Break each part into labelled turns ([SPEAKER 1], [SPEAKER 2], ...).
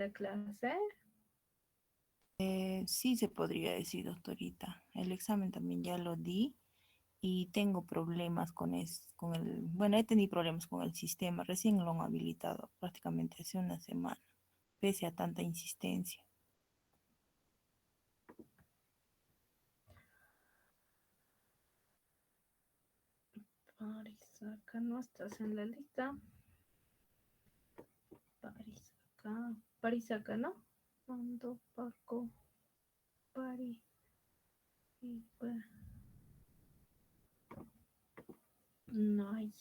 [SPEAKER 1] de clase.
[SPEAKER 2] Sí se podría decir, doctorita. El examen también ya lo di y tengo problemas con el, bueno, he tenido problemas con el sistema. Recién lo han habilitado prácticamente hace una semana, pese a tanta insistencia.
[SPEAKER 1] Parisaca, no estás en la lista. Parisaca, Parisaca, ¿no? Ando, Paco, Pari, y, no hay,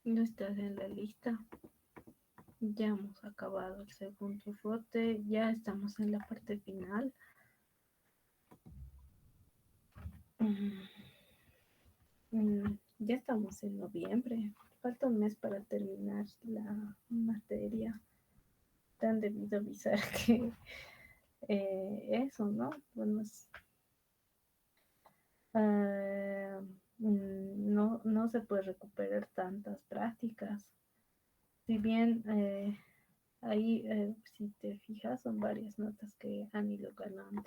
[SPEAKER 1] no estás en la lista. Ya hemos acabado el segundo rote, ya estamos en la parte final. Mm, ya estamos en noviembre, falta un mes para terminar la materia. Te han debido avisar que eso, ¿no? Bueno, eh, no se puede recuperar tantas prácticas. Si bien ahí, si te fijas, son varias notas que han ido ganando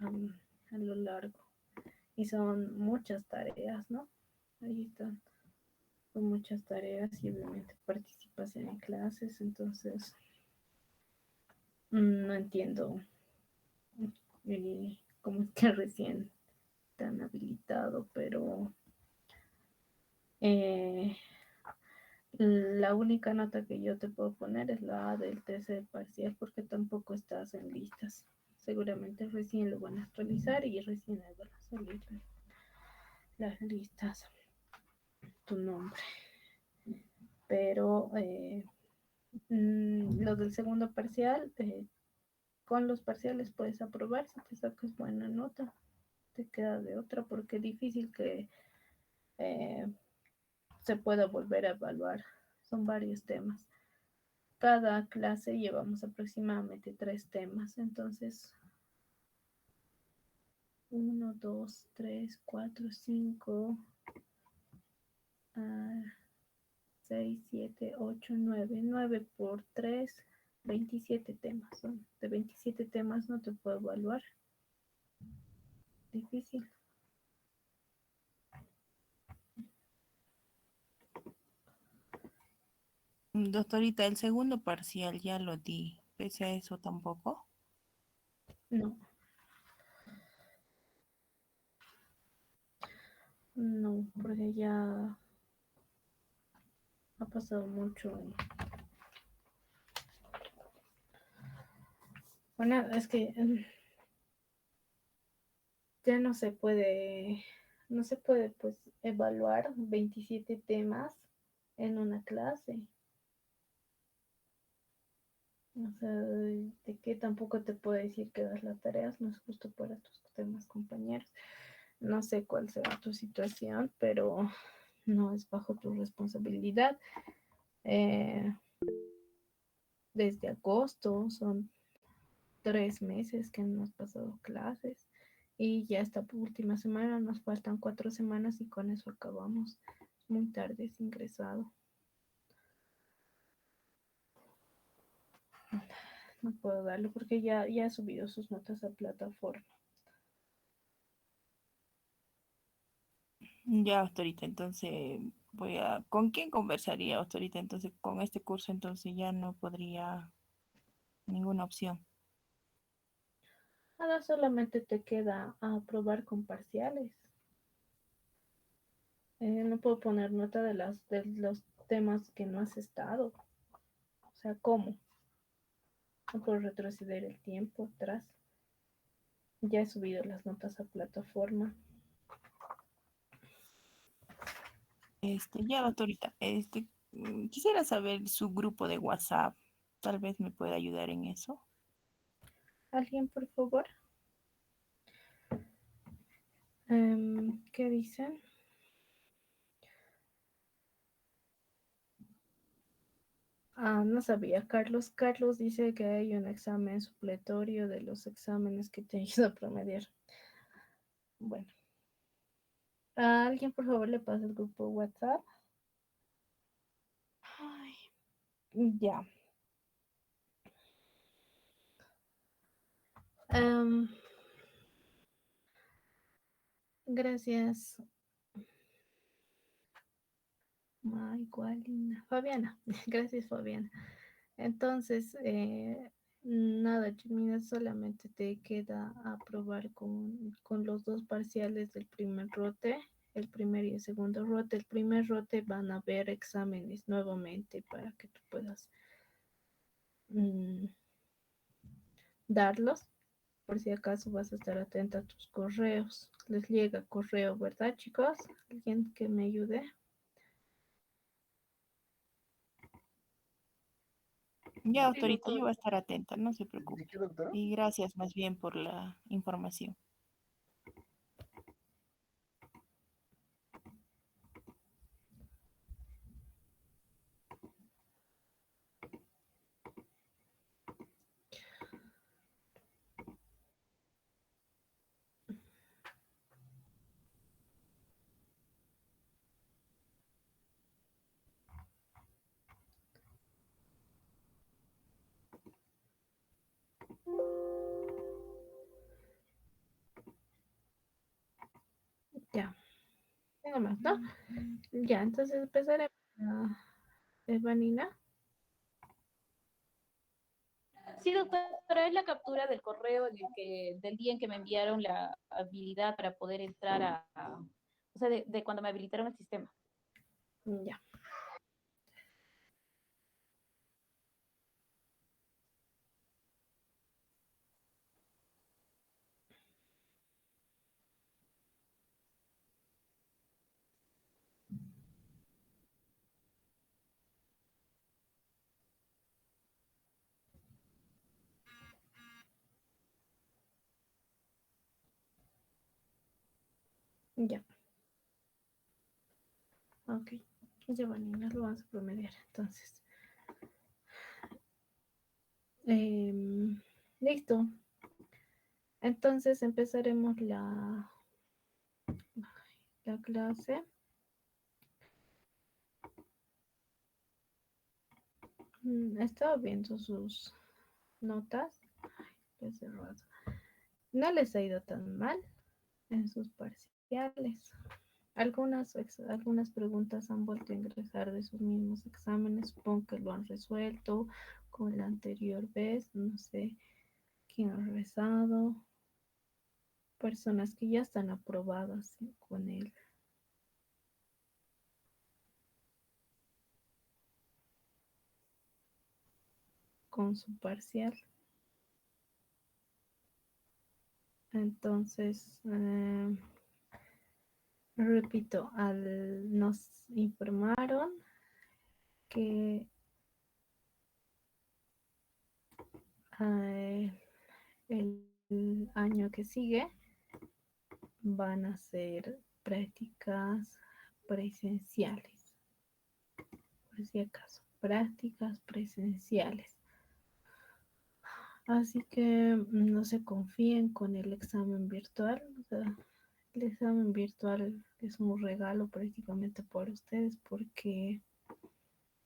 [SPEAKER 1] um, a lo largo. Y son muchas tareas, ¿no? Ahí están, son muchas tareas y obviamente participas en clases, entonces no entiendo cómo es que recién te han habilitado, pero eh, la única nota que yo te puedo poner es la A del tercer parcial porque tampoco estás en listas. Seguramente recién lo van a actualizar y recién van a salir las listas, tu nombre. Pero lo del segundo parcial, con los parciales puedes aprobar si te sacas buena nota. Te queda de otra porque es difícil que eh, se pueda volver a evaluar. Son varios temas. Cada clase llevamos aproximadamente 3 temas, entonces 1, 2, 3, 4, 5, 6, 7, 8, 9 por 3, 27 temas son. De 27 temas no te puedo evaluar. Difícil.
[SPEAKER 2] Doctorita, el segundo parcial ya lo di, pese a eso tampoco.
[SPEAKER 1] No, no, porque ya ha pasado mucho. Bueno, es que ya no se puede pues evaluar 27 temas en una clase. O sea, de que tampoco te puedo decir que das las tareas, no es justo para tus demás compañeros. No sé cuál será tu situación, pero no es bajo tu responsabilidad. Eh, desde agosto son 3 meses que no has pasado clases y ya esta última semana nos faltan 4 semanas y con eso acabamos. Muy tarde es ingresado. No puedo darlo porque ya ha subido sus notas a plataforma.
[SPEAKER 2] Ya, doctorita, entonces ¿con quién conversaría, doctorita? Entonces, con este curso, entonces ya no podría ninguna opción.
[SPEAKER 1] Ahora solamente te queda aprobar con parciales. No puedo poner nota de los temas que no has estado. O sea, ¿cómo? No puedo retroceder el tiempo atrás. Ya he subido las notas a plataforma.
[SPEAKER 2] Ya, doctorita, quisiera saber su grupo de WhatsApp. Tal vez me pueda ayudar en eso.
[SPEAKER 1] ¿Alguien, por favor? ¿Qué dicen? No sabía. Carlos dice que hay un examen supletorio de los exámenes que te ayuda a promediar. Bueno, ¿a alguien, por favor, le pasa el grupo WhatsApp? Ay, ya. Gracias. Ay, cuál linda. Fabiana, gracias Fabiana. Entonces, nada, Chimina, solamente te queda aprobar con los dos parciales del primer rote, el primer y el segundo rote. El primer rote van a haber exámenes nuevamente para que tú puedas mm, darlos. Por si acaso vas a estar atenta a tus correos. Les llega correo, ¿verdad, chicos? ¿Alguien que me ayude?
[SPEAKER 2] Ya,
[SPEAKER 3] Sí,
[SPEAKER 2] doctorita, yo
[SPEAKER 3] doctor.
[SPEAKER 2] voy a estar atenta, no se preocupe.
[SPEAKER 3] ¿De qué, doctora?
[SPEAKER 2] Y gracias más bien por la información.
[SPEAKER 1] Ya, nada más, ¿no? Ya, entonces empezaremos. Vanina.
[SPEAKER 4] Sí, doctora, es la captura del correo del día en que me enviaron la habilidad para poder entrar o sea, de cuando me habilitaron el sistema.
[SPEAKER 1] Ya. Ya. Ok. Ya, Vanina, lo vamos a promediar. Entonces. Listo. Entonces empezaremos la clase. Estaba viendo sus notas. Hace rato. No les ha ido tan mal en sus parciales. Algunas preguntas han vuelto a ingresar de sus mismos exámenes. Supongo que lo han resuelto con la anterior vez. No sé quién ha regresado. Personas que ya están aprobadas con él. Con su parcial. Entonces, repito, nos informaron que eh, el año que sigue van a ser prácticas presenciales, por si acaso, prácticas presenciales. Así que no se confíen con el examen virtual. O sea, el examen virtual es un regalo prácticamente por ustedes porque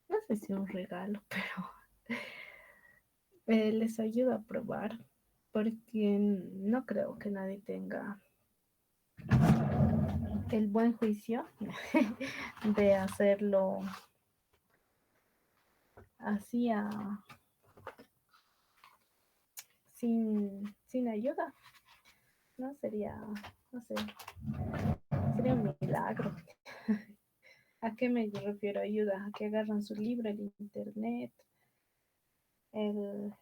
[SPEAKER 1] no sé si un regalo, pero les ayuda a probar porque no creo que nadie tenga el buen juicio de hacerlo así sin ayuda. No sería, no sé, sería un milagro. ¿A qué me refiero? Ayuda, a que agarran su libro, el internet, el,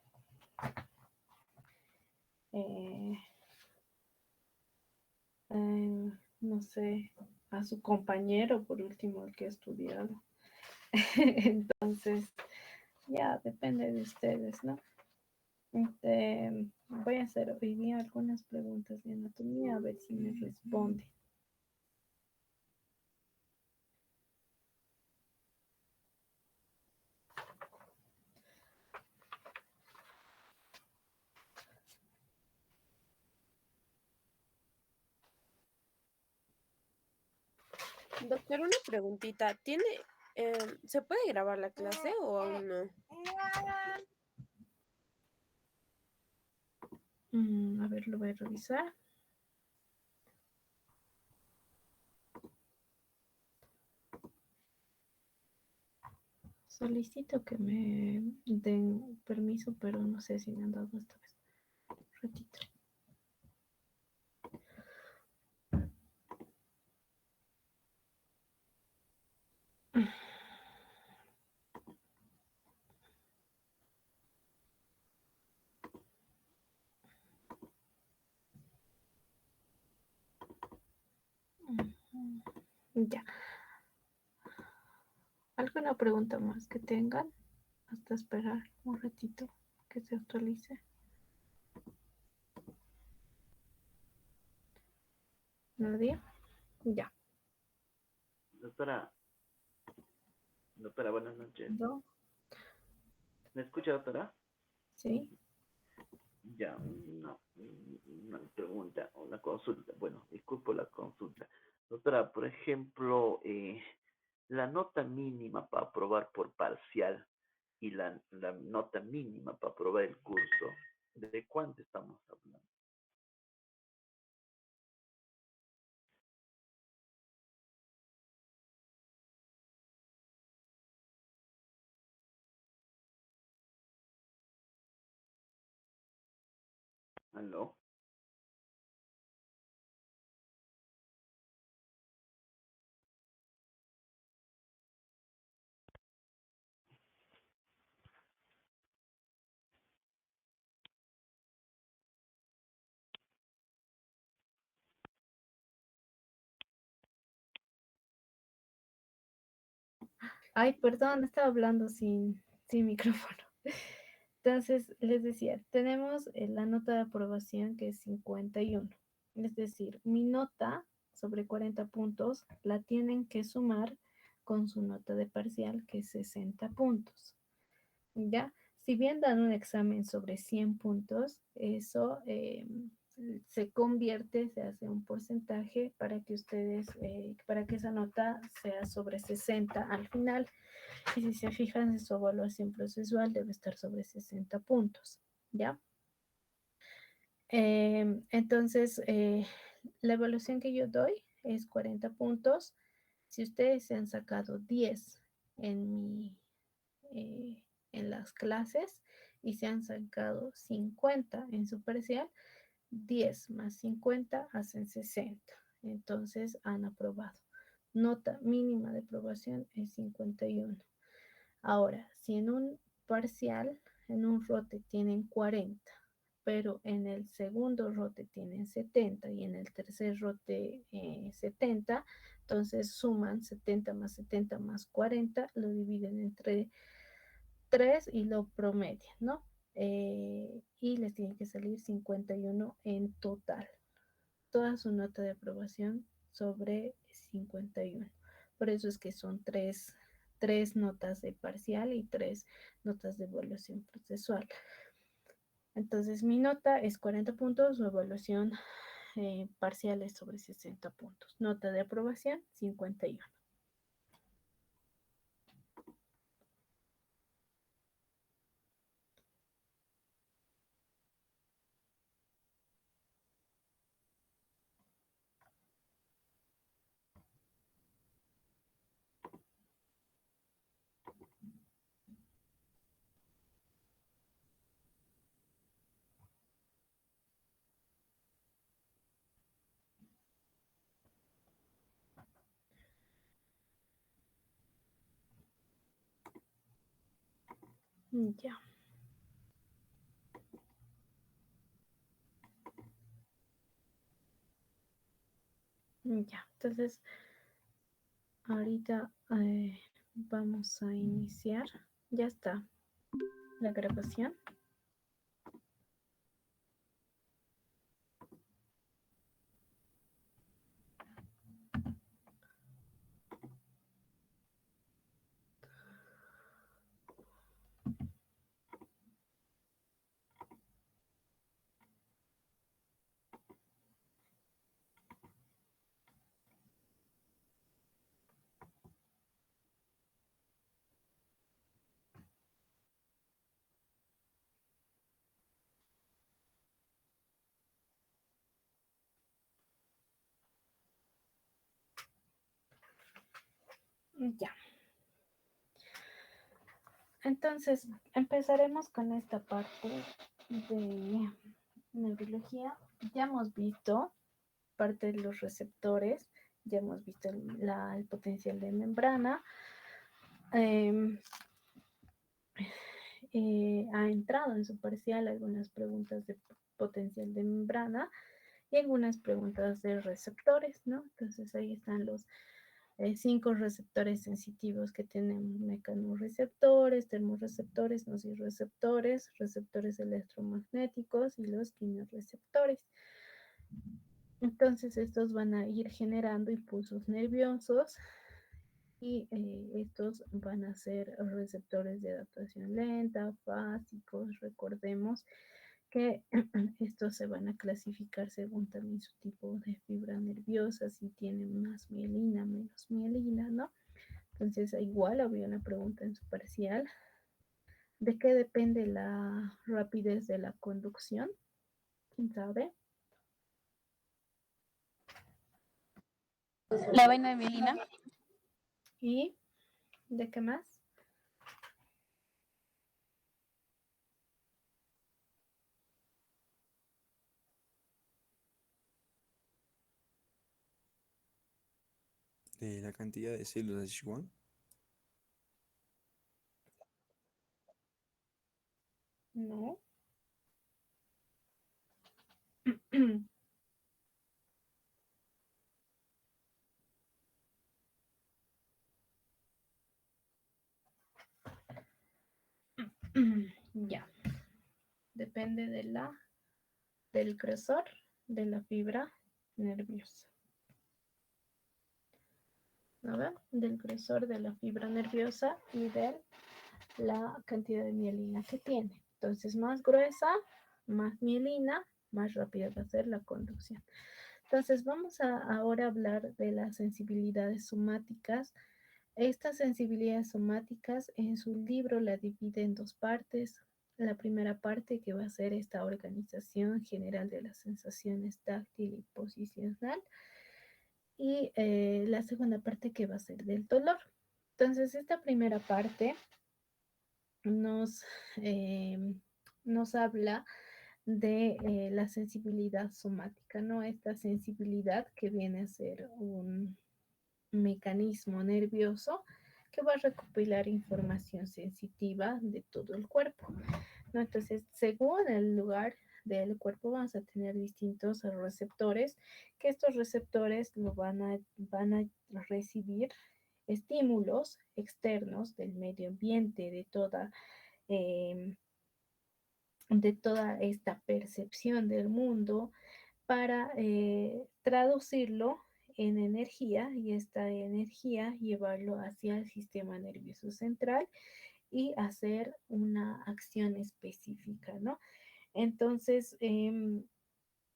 [SPEAKER 1] eh, no sé, a su compañero, por último, el que ha estudiado. Entonces, ya depende de ustedes, ¿no? Voy a hacer hoy día algunas preguntas de anatomía, a ver si me responde.
[SPEAKER 3] Doctor, una preguntita. ¿Se puede grabar la clase o aún no?
[SPEAKER 1] A ver, lo voy a revisar. Solicito que me den permiso, pero no sé si me han dado esta vez. Ratito. Ya. ¿Alguna pregunta más que tengan? Hasta esperar un ratito que se actualice. ¿Nadie? Ya.
[SPEAKER 5] Doctora, doctora, buenas noches.
[SPEAKER 1] ¿No?
[SPEAKER 5] ¿Me escucha, doctora?
[SPEAKER 1] ¿Sí?
[SPEAKER 5] Ya, una pregunta, una consulta. Bueno, disculpo la consulta. Doctora, por ejemplo, la nota mínima para aprobar por parcial y la nota mínima para aprobar el curso, ¿de cuánto estamos hablando? ¿Aló?
[SPEAKER 1] Ay, perdón, estaba hablando sin micrófono. Entonces, les decía, tenemos la nota de aprobación que es 51. Es decir, mi nota sobre 40 puntos la tienen que sumar con su nota de parcial que es 60 puntos. ¿Ya? Si bien dan un examen sobre 100 puntos, eso se convierte, se hace un porcentaje para que ustedes, para que esa nota sea sobre 60 al final. Y si se fijan en su evaluación procesual, debe estar sobre 60 puntos, ¿ya? Entonces, la evaluación que yo doy es 40 puntos. Si ustedes se han sacado 10 en eh, en las clases y se han sacado 50 en su parcial, 10 más 50 hacen 60. Entonces han aprobado. Nota mínima de aprobación es 51. Ahora, si en un parcial, en un rote tienen 40, pero en el segundo rote tienen 70 y en el tercer rote 70, entonces suman 70 más 70 más 40, lo dividen entre 3 y lo promedian, ¿no? Y les tiene que salir 51 en total. Toda su nota de aprobación sobre 51. Por eso es que son tres notas de parcial y tres notas de evaluación procesual. Entonces, mi nota es 40 puntos, su evaluación parcial es sobre 60 puntos. Nota de aprobación, 51. Ya, ya. Entonces, ahorita vamos a iniciar. Ya está la grabación. Ya. Entonces, empezaremos con esta parte de neurología. Ya hemos visto parte de los receptores, ya hemos visto el potencial de membrana. Ha entrado en su parcial algunas preguntas de potencial de membrana y algunas preguntas de receptores, ¿no? Entonces ahí están los 5 receptores sensitivos que tenemos: mecanorreceptores, termorreceptores, nociceptores, receptores electromagnéticos y los quimiorreceptores. Entonces estos van a ir generando impulsos nerviosos y estos van a ser receptores de adaptación lenta, básicos. Recordemos que estos se van a clasificar según también su tipo de fibra nerviosa, si tienen más mielina, menos mielina, ¿no? Entonces, igual había una pregunta en su parcial: ¿de qué depende la rapidez de la conducción? ¿Quién sabe?
[SPEAKER 4] La vaina de mielina.
[SPEAKER 1] ¿Y de qué más?
[SPEAKER 6] De la cantidad de células de Schwann.
[SPEAKER 1] No. Ya. Depende del grosor de la fibra nerviosa. ¿No ven? Del grosor de la fibra nerviosa y de la cantidad de mielina que tiene. Entonces, más gruesa, más mielina, más rápida va a ser la conducción. Entonces, vamos a ahora hablar de las sensibilidades somáticas. Estas sensibilidades somáticas en su libro la divide en 2 partes. La primera parte, que va a ser esta organización general de las sensaciones táctil y posicional, y la segunda parte, que va a ser del dolor. Entonces, esta primera parte nos, eh, nos habla de la sensibilidad somática, ¿no? Esta sensibilidad que viene a ser un mecanismo nervioso que va a recopilar información sensitiva de todo el cuerpo, ¿no? Entonces, según el lugar del cuerpo, vamos a tener distintos receptores, que estos receptores van a recibir estímulos externos del medio ambiente, eh, de toda esta percepción del mundo, para traducirlo en energía, y esta energía llevarlo hacia el sistema nervioso central y hacer una acción específica, ¿no? Entonces,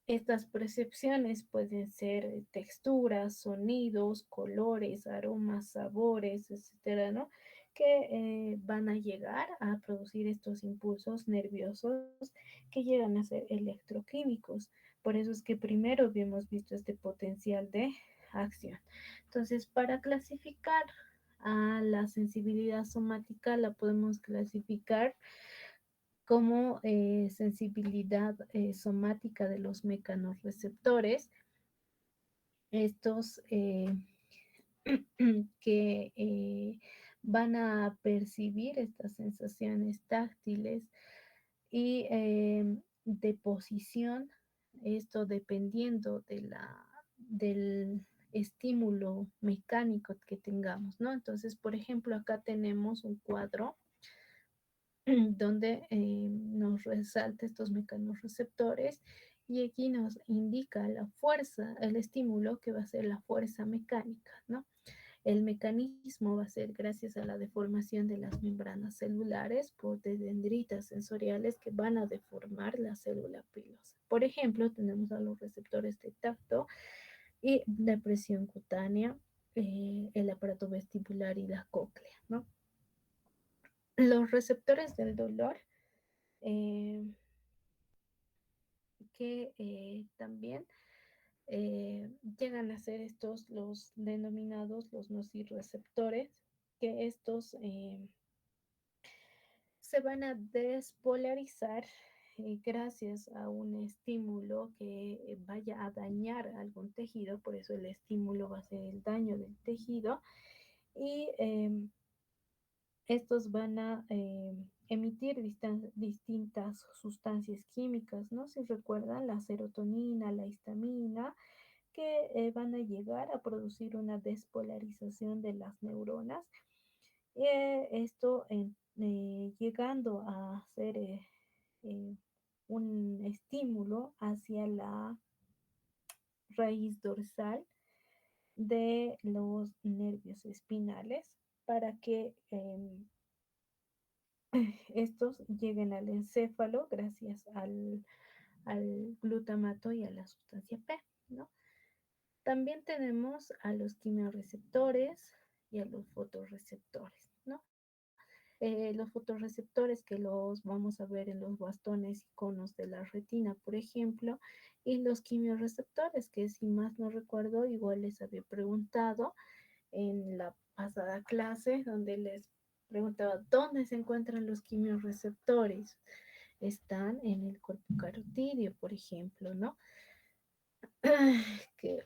[SPEAKER 1] estas percepciones pueden ser texturas, sonidos, colores, aromas, sabores, etcétera, ¿no? Que van a llegar a producir estos impulsos nerviosos que llegan a ser electroquímicos. Por eso es que primero habíamos visto este potencial de acción. Entonces, para clasificar a la sensibilidad somática, la podemos clasificar como sensibilidad somática de los mecanorreceptores. Estos que van a percibir estas sensaciones táctiles y de posición, esto dependiendo del estímulo mecánico que tengamos, ¿no? Entonces, por ejemplo, acá tenemos un cuadro donde nos resalta estos mecanorreceptores, y aquí nos indica la fuerza, el estímulo, que va a ser la fuerza mecánica, ¿no? El mecanismo va a ser gracias a la deformación de las membranas celulares por dendritas sensoriales que van a deformar la célula pilosa. Por ejemplo, tenemos a los receptores de tacto y de presión cutánea, el aparato vestibular y la cóclea, ¿no? Los receptores del dolor, que también llegan a ser estos los denominados los nociceptores, que estos se van a despolarizar gracias a un estímulo que vaya a dañar algún tejido, por eso el estímulo va a ser el daño del tejido, y estos van a emitir distintas sustancias químicas, ¿no? Si recuerdan, la serotonina, la histamina, que van a llegar a producir una despolarización de las neuronas. Esto llegando a ser eh, un estímulo hacia la raíz dorsal de los nervios espinales para que estos lleguen al encéfalo gracias al glutamato y a la sustancia P, ¿no? También tenemos a los quimiorreceptores y a los fotorreceptores, ¿no? Los fotorreceptores que los vamos a ver en los bastones y conos de la retina, por ejemplo, y los quimiorreceptores, que si más no recuerdo, igual les había preguntado en la pasada clase, donde les preguntaba dónde se encuentran los quimiorreceptores. Están en el cuerpo carotidio, por ejemplo, ¿no?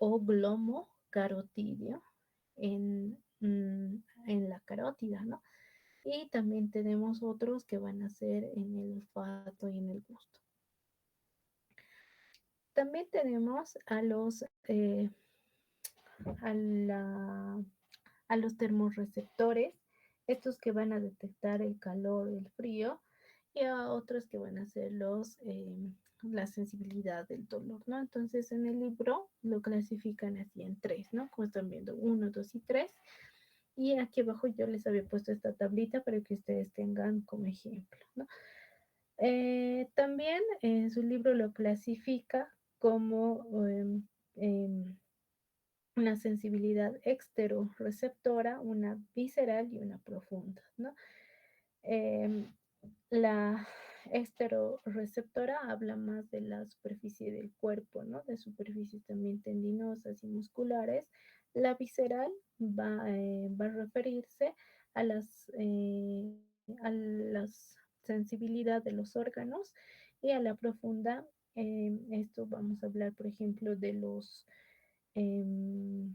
[SPEAKER 1] O glomo carotidio en la carótida, ¿no? Y también tenemos otros que van a ser en el olfato y en el gusto. También tenemos a, la, a los termorreceptores, estos que van a detectar el calor, el frío, y a otros que van a ser la sensibilidad del dolor, ¿no? Entonces en el libro lo clasifican así en tres, ¿no? Como están viendo, 1, 2 y 3. Y aquí abajo yo les había puesto esta tablita para que ustedes tengan como ejemplo, ¿no? También en su libro lo clasifica como una sensibilidad exterorreceptora, una visceral y una profunda, ¿no? La exterorreceptora habla más de la superficie del cuerpo, ¿no? De superficies también tendinosas y musculares. La visceral va a referirse a a las sensibilidad de los órganos, y a la profunda, esto vamos a hablar, por ejemplo, de los em,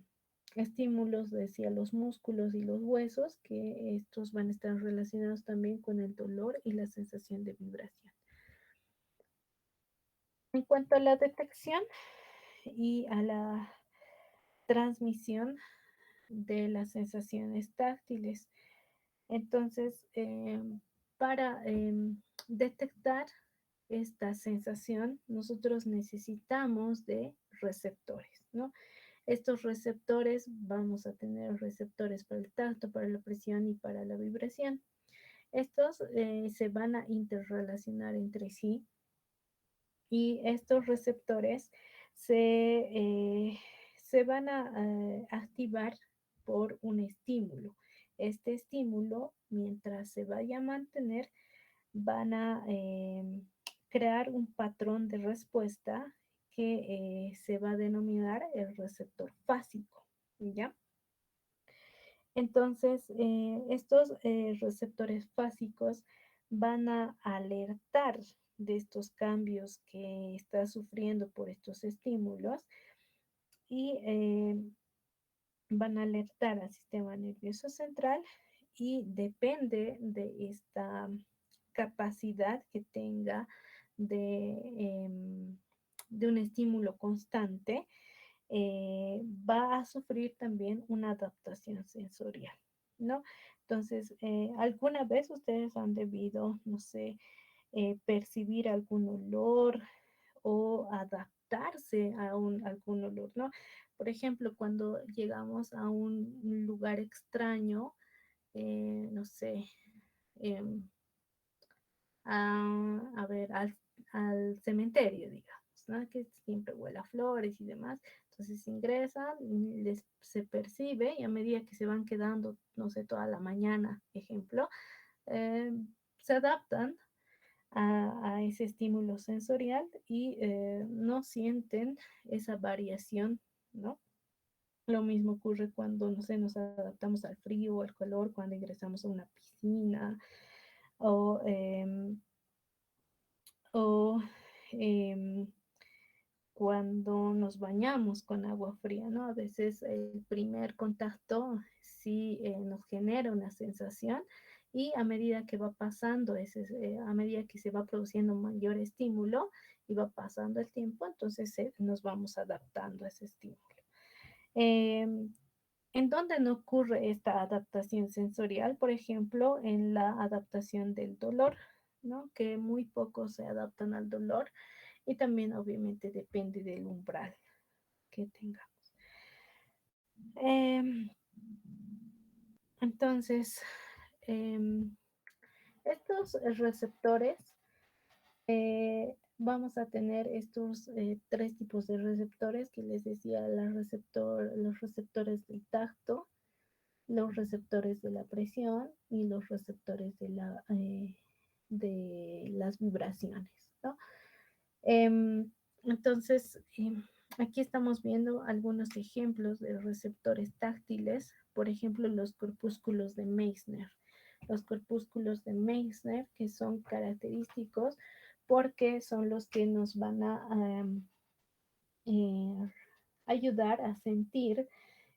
[SPEAKER 1] estímulos hacia los músculos y los huesos, que estos van a estar relacionados también con el dolor y la sensación de vibración. En cuanto a la detección y a la transmisión de las sensaciones táctiles, entonces, para detectar esta sensación, nosotros necesitamos de receptores, ¿no? Estos receptores, vamos a tener receptores para el tacto, para la presión y para la vibración. Estos se van a interrelacionar entre sí, y estos receptores se van a activar por un estímulo. Este estímulo, mientras se vaya a mantener, van a crear un patrón de respuesta que se va a denominar el receptor fásico, ¿ya? Entonces, estos receptores fásicos van a alertar de estos cambios que está sufriendo por estos estímulos, y van a alertar al sistema nervioso central, y depende de esta capacidad que tenga de un estímulo constante, va a sufrir también una adaptación sensorial, ¿no? Entonces, alguna vez ustedes han debido, no sé, percibir algún olor o adaptarse a algún olor, ¿no? Por ejemplo, cuando llegamos a un lugar extraño, no sé, em, a ver, al cementerio, digamos, ¿no? Que siempre huele a flores y demás. Entonces ingresan, se percibe, y a medida que se van quedando, no sé, toda la mañana, ejemplo, eh, se adaptan a ese estímulo sensorial y no sienten esa variación, ¿no? Lo mismo ocurre cuando, no sé, nos adaptamos al frío o al calor, cuando ingresamos a una piscina o, o em, cuando nos bañamos con agua fría, ¿no? A veces el primer contacto sí nos genera una sensación y a medida que va pasando, a medida que se va produciendo mayor estímulo y va pasando el tiempo, entonces nos vamos adaptando a ese estímulo. Eh, ¿En dónde no ocurre esta adaptación sensorial? Por ejemplo, en la adaptación del dolor, ¿no? Que muy pocos se adaptan al dolor y también obviamente depende del umbral que tengamos. Eh, entonces, eh, estos receptores, vamos a tener estos tres tipos de receptores que les decía, los receptores del tacto, los receptores de la presión y los receptores de las vibraciones, ¿no? Entonces, aquí estamos viendo algunos ejemplos de receptores táctiles, por ejemplo, los corpúsculos de Meissner. Los corpúsculos de Meissner, que son característicos porque son los que nos van a eh, ayudar a sentir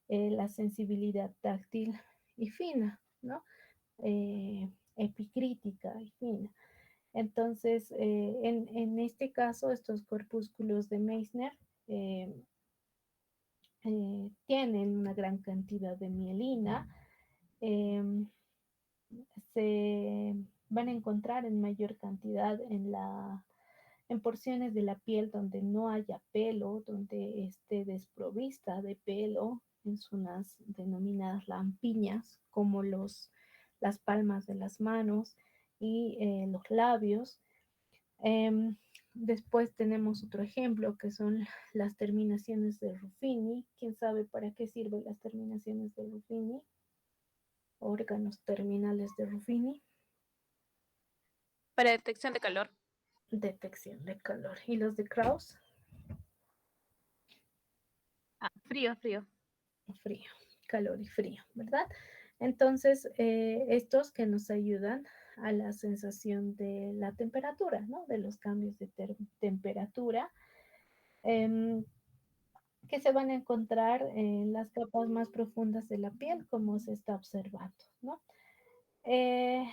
[SPEAKER 1] la sensibilidad táctil y fina, ¿no? Epicrítica y fina. Entonces, en este caso, estos corpúsculos de Meissner eh, tienen una gran cantidad de mielina, eh, se van a encontrar en mayor cantidad en porciones de la piel donde no haya pelo, donde esté desprovista de pelo, en zonas denominadas lampiñas, como las palmas de las manos y los labios. Después tenemos otro ejemplo que son las terminaciones de Ruffini. ¿Quién sabe para qué sirven las terminaciones de Ruffini? Órganos terminales de Ruffini.
[SPEAKER 3] Para detección de calor.
[SPEAKER 1] Detección de calor. ¿Y los de Krauss?
[SPEAKER 4] Frío, frío.
[SPEAKER 1] Frío, calor y frío, ¿verdad? Entonces, estos que nos ayudan a la sensación de la temperatura, ¿no? De los cambios de temperatura, eh, que se van a encontrar en las capas más profundas de la piel, como se está observando, ¿no? Eh,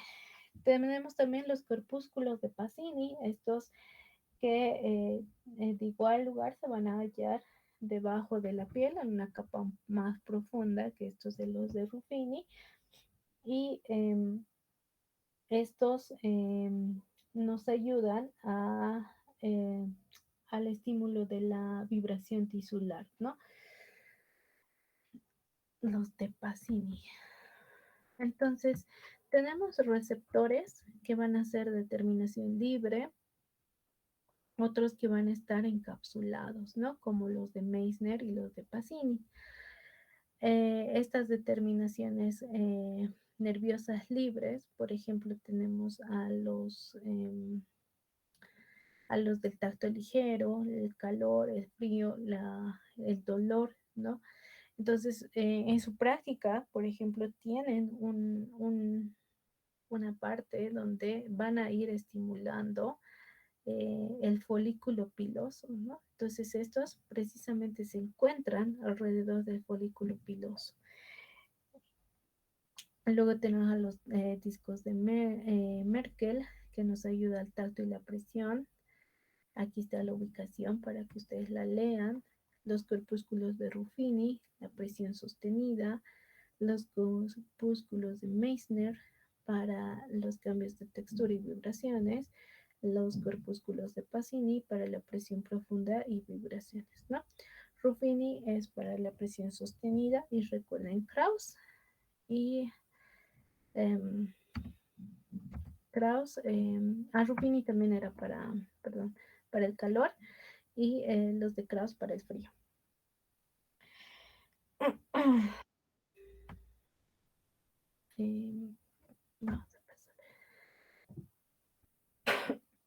[SPEAKER 1] tenemos también los corpúsculos de Pacini, estos que de igual lugar se van a hallar debajo de la piel, en una capa más profunda que estos de los de Ruffini, y estos nos ayudan eh, al estímulo de la vibración tisular, ¿no? Los de Pacini. Entonces, tenemos receptores que van a ser de terminación libre, otros que van a estar encapsulados, ¿no? Como los de Meissner y los de Pacini. Estas determinaciones nerviosas libres, por ejemplo, tenemos a los del tacto ligero, el calor, el frío, el dolor, ¿no? Entonces, en su práctica, por ejemplo, tienen una parte donde van a ir estimulando el folículo piloso, ¿no? Entonces, estos precisamente se encuentran alrededor del folículo piloso. Luego tenemos a los discos de Merkel, que nos ayuda al tacto y la presión. Aquí está la ubicación para que ustedes la lean. Los corpúsculos de Ruffini, la presión sostenida. Los corpúsculos de Meissner para los cambios de textura y vibraciones. Los corpúsculos de Pacini para la presión profunda y vibraciones, ¿no? Ruffini es para la presión sostenida y recuerden Krauss y Krauss, Ruffini también era perdón, para el calor y los de Krauss para el frío. Vamos a pasar.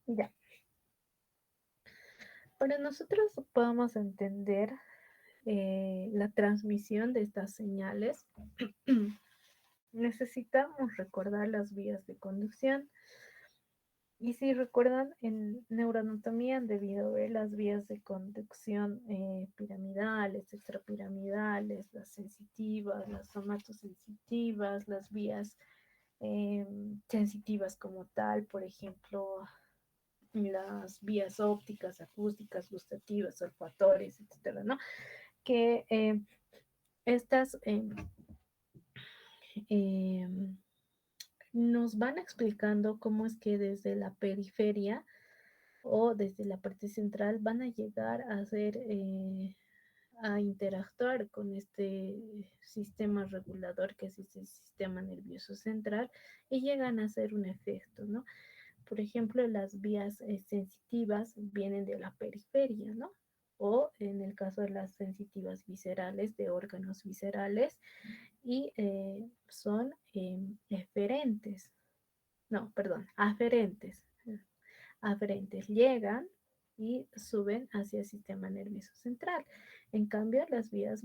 [SPEAKER 1] Ya. Para nosotros podamos entender la transmisión de estas señales, necesitamos recordar las vías de conducción. Y si recuerdan, en neuroanatomía han debido ver las vías de conducción piramidales, extrapiramidales, las sensitivas, las somatosensitivas, las vías sensitivas como tal, por ejemplo, las vías ópticas, acústicas, gustativas, olfatorias, etcétera, ¿no? Que estas eh, nos van explicando cómo es que desde la periferia o desde la parte central van a llegar a hacer, a interactuar con este sistema regulador que es el sistema nervioso central y llegan a hacer un efecto, ¿no? Por ejemplo, las vías sensitivas vienen de la periferia, ¿no? O en el caso de las sensitivas viscerales, de órganos viscerales, y son eferentes, no, perdón, aferentes. Aferentes llegan y suben hacia el sistema nervioso central. En cambio, las vías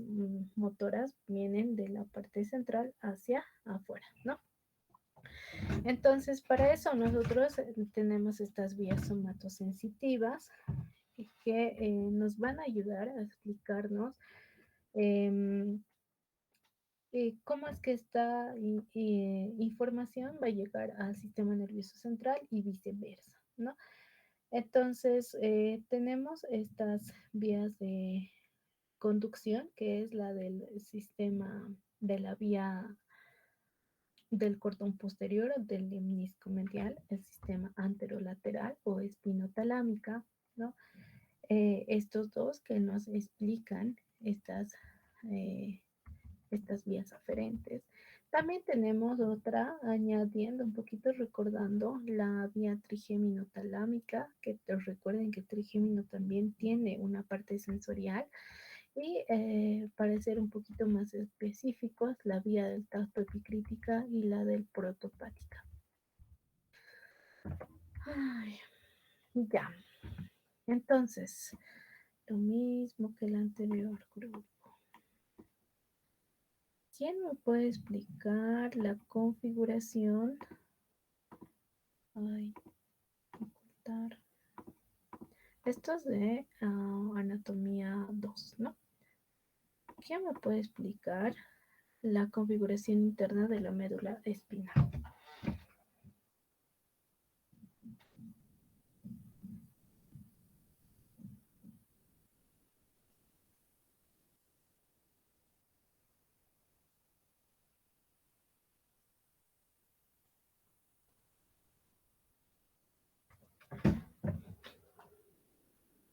[SPEAKER 1] motoras vienen de la parte central hacia afuera, ¿no? Entonces, para eso nosotros tenemos estas vías somatosensitivas que nos van a ayudar a explicarnos eh, cómo es que esta información va a llegar al sistema nervioso central y viceversa, ¿no? Entonces, tenemos estas vías de conducción, que es la del sistema de la vía del cordón posterior del lemnisco medial, el sistema anterolateral o espinotalámica, ¿no? Estos dos que nos explican eh, estas vías aferentes. También tenemos otra, añadiendo un poquito, recordando la vía trigeminotalámica, que recuerden que el trigémino también tiene una parte sensorial. Y para ser un poquito más específicos, la vía del tacto epicrítica y la del protopática. Ay, ya. Entonces, lo mismo que el anterior grupo. ¿Quién me puede explicar la configuración? Ay, ocultar. Esto es de anatomía 2, ¿no? ¿Quién me puede explicar la configuración interna de la médula espinal?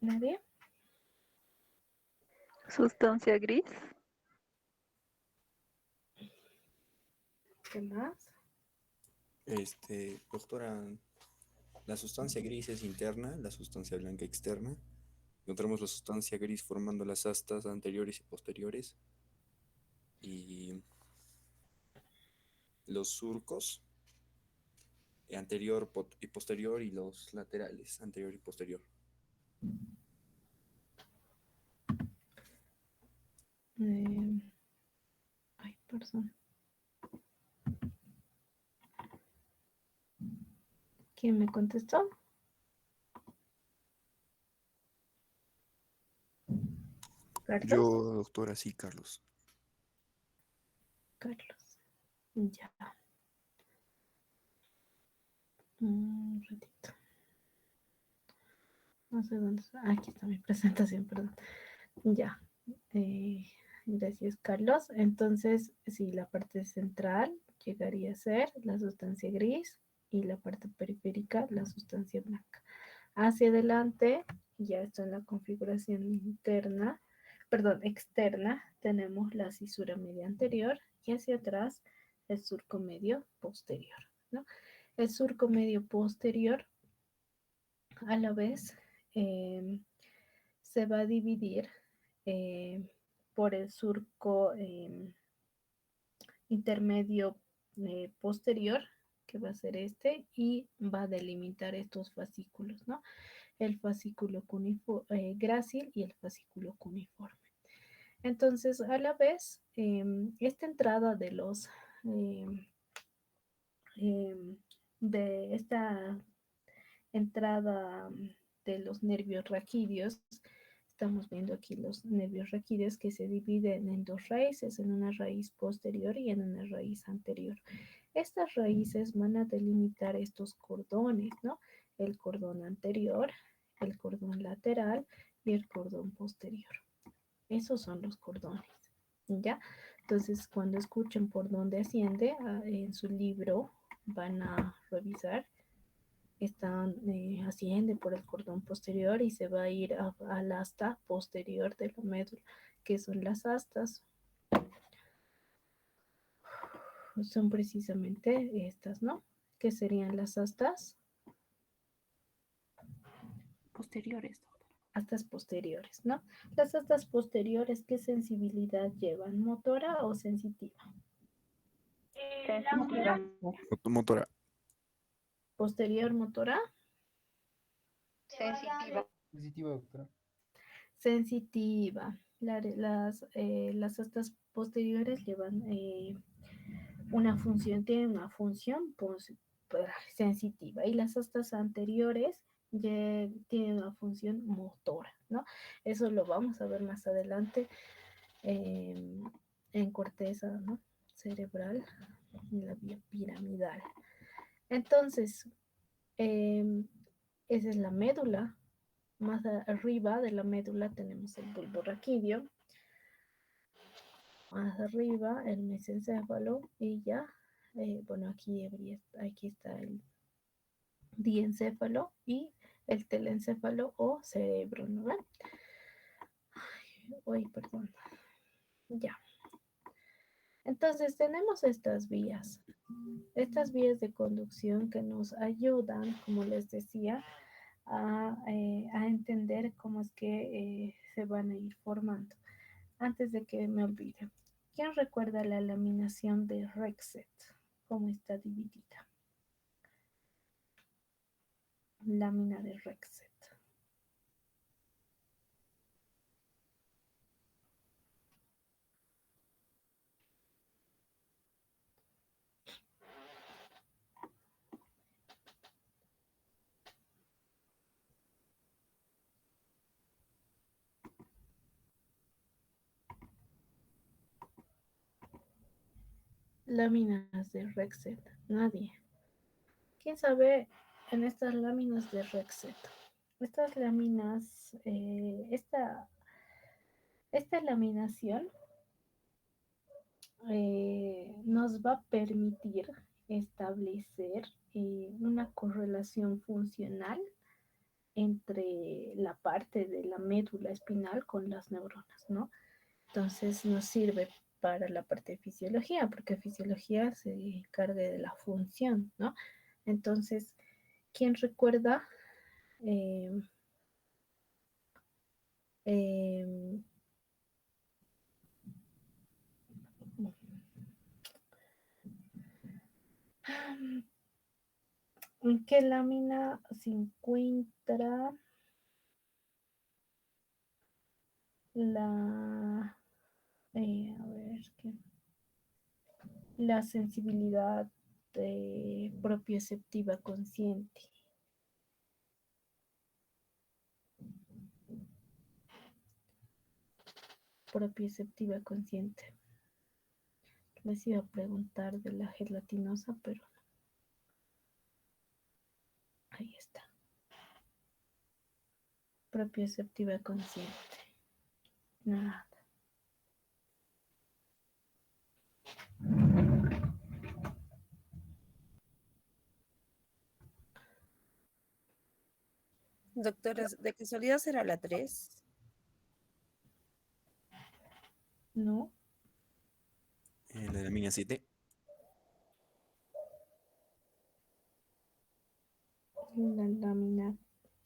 [SPEAKER 1] ¿Nadie?
[SPEAKER 7] Sustancia gris.
[SPEAKER 1] ¿Qué más?
[SPEAKER 6] Doctora, la sustancia gris es interna, la sustancia blanca externa. Encontramos la sustancia gris formando las astas anteriores y posteriores y los surcos anterior y posterior y los laterales anterior y posterior.
[SPEAKER 1] Ay, perdón. ¿Quién me contestó?
[SPEAKER 6] Yo,
[SPEAKER 1] ¿Carlos?
[SPEAKER 6] doctora, sí, Carlos.
[SPEAKER 1] Carlos. Ya. Un ratito. No sé dónde está. Aquí está mi presentación, perdón. Ya. Gracias, Carlos. Entonces, sí, la parte central llegaría a ser la sustancia gris y la parte periférica, la sustancia blanca. Hacia adelante, ya está en la configuración interna, perdón, externa, tenemos la cisura media anterior y hacia atrás el surco medio posterior, ¿no? El surco medio posterior, a la vez, se va a dividir eh, por el surco intermedio posterior, que va a ser este, y va a delimitar estos fascículos, ¿no? El fascículo grácil y el fascículo cuneiforme. Entonces, a la vez, esta entrada de los de esta entrada de los nervios raquídeos, estamos viendo aquí los nervios raquídeos que se dividen en dos raíces, en una raíz posterior y en una raíz anterior. Estas raíces van a delimitar estos cordones, ¿no? El cordón anterior, el cordón lateral y el cordón posterior. Esos son los cordones, ¿ya? Entonces, cuando escuchen por dónde asciende, en su libro van a revisar, asciende por el cordón posterior y se va a ir al asta posterior de la médula, que son las astas. Son precisamente estas, ¿no? ¿Qué serían las astas?
[SPEAKER 2] Posteriores.
[SPEAKER 1] Astas posteriores, ¿no? Las astas posteriores, ¿qué sensibilidad llevan? ¿Motora o sensitiva?
[SPEAKER 2] Motora.
[SPEAKER 6] Motora.
[SPEAKER 1] Posterior motora.
[SPEAKER 7] Sensitiva. Sensitiva, doctora.
[SPEAKER 1] Sensitiva. Las astas posteriores llevan una función, tienen una función sensitiva, y las astas anteriores tienen una función motora, ¿no? Eso lo vamos a ver más adelante en corteza, ¿no? Cerebral, en la vía piramidal. Entonces, esa es la médula. Más arriba de la médula tenemos el bulbo raquídeo. Más arriba el mesencéfalo y ya, bueno, aquí está el diencéfalo y el telencéfalo o cerebro, ¿no? Uy, perdón. Ya. Entonces tenemos estas vías de conducción que nos ayudan, como les decía, a entender cómo es que se van a ir formando. Antes de que me olvide, ¿quién recuerda la laminación de Rexet? ¿Cómo está dividida? Lámina de Rexet. Láminas de Rexet. Nadie. ¿Quién sabe en estas láminas de Rexet? Estas láminas, esta laminación nos va a permitir establecer una correlación funcional entre la parte de la médula espinal con las neuronas, ¿no? Entonces nos sirve para la parte de fisiología, porque fisiología se encarga de la función, ¿no? Entonces, ¿quién recuerda eh, eh, en qué lámina se encuentra a ver, la sensibilidad propioceptiva consciente? Propioceptiva consciente. Les iba a preguntar de la gelatinosa, pero ahí está. Propioceptiva consciente. Nada.
[SPEAKER 3] Doctora, ¿de casualidad será la 3?
[SPEAKER 1] No,
[SPEAKER 6] La lámina 7.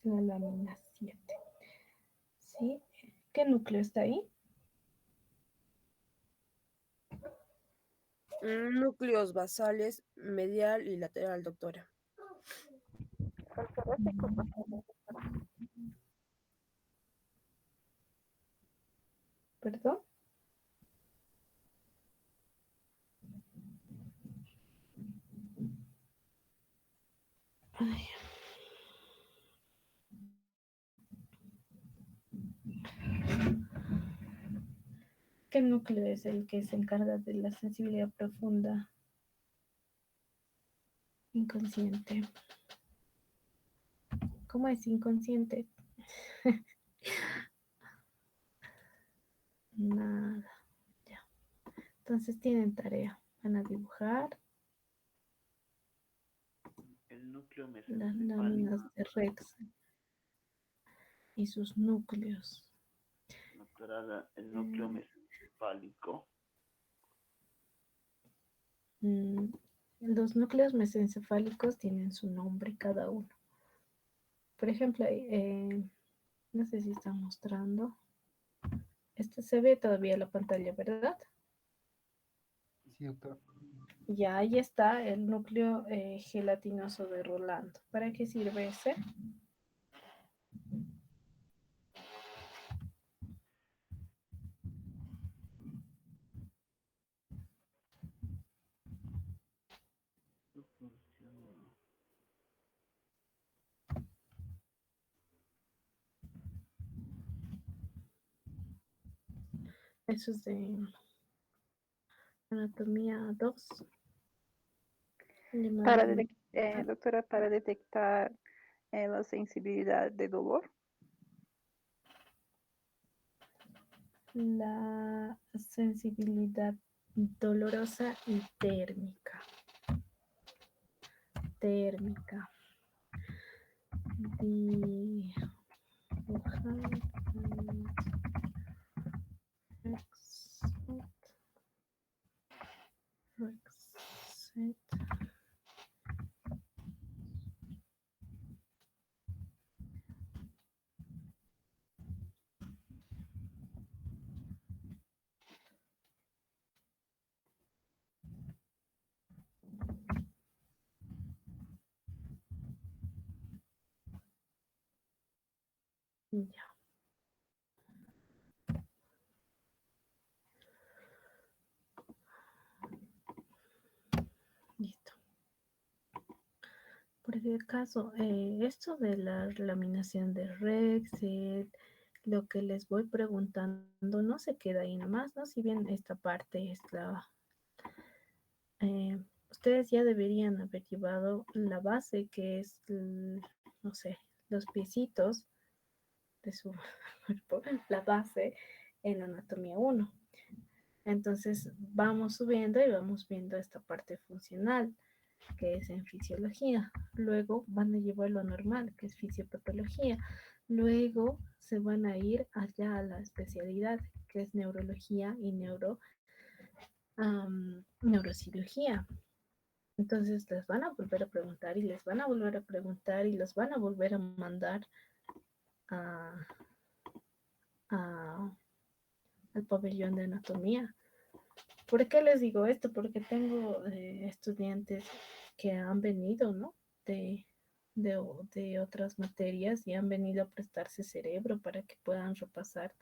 [SPEAKER 1] la lámina 7. ¿Sí? ¿Qué núcleo está ahí?
[SPEAKER 3] Núcleos basales, medial y lateral, doctora.
[SPEAKER 1] ¿Perdón? Ay. ¿Qué núcleo es el que se encarga de la sensibilidad profunda inconsciente? ¿Cómo es inconsciente? Nada, ya. Entonces tienen tarea. Van a dibujar
[SPEAKER 5] El núcleo
[SPEAKER 1] las
[SPEAKER 5] mesencefálico.
[SPEAKER 1] láminas de Rex y sus núcleos.
[SPEAKER 5] Doctora, el núcleo mesencefálico.
[SPEAKER 1] Los núcleos mesencefálicos tienen su nombre cada uno. Por ejemplo, no sé si está mostrando. Este se ve todavía la pantalla, ¿verdad?
[SPEAKER 7] Sí, doctora.
[SPEAKER 1] Ya ahí está el núcleo gelatinoso de Rolando. ¿Para qué sirve ese? Eso es de anatomía 2.
[SPEAKER 8] Doctora, para detectar la sensibilidad de dolor.
[SPEAKER 1] La sensibilidad dolorosa y térmica. Térmica. Rexet. Ya. Listo. Por si acaso, esto de la laminación de Rexet, lo que les voy preguntando no se queda ahí nomás, ¿no? Si bien esta parte es la... ustedes ya deberían haber llevado la base, que es, no sé, los piecitos de su cuerpo, la base en anatomía 1. Entonces vamos subiendo y vamos viendo esta parte funcional, que es en fisiología. Luego van a llevar lo normal, que es fisiopatología. Luego se van a ir allá a la especialidad, que es neurología y neurocirugía. Entonces les van a volver a preguntar y les van a volver a preguntar y los van a volver a mandar a, al pabellón de anatomía. ¿Por qué les digo esto? Porque tengo estudiantes que han venido, ¿no? De otras materias y han venido a prestarse cerebro para que puedan repasar.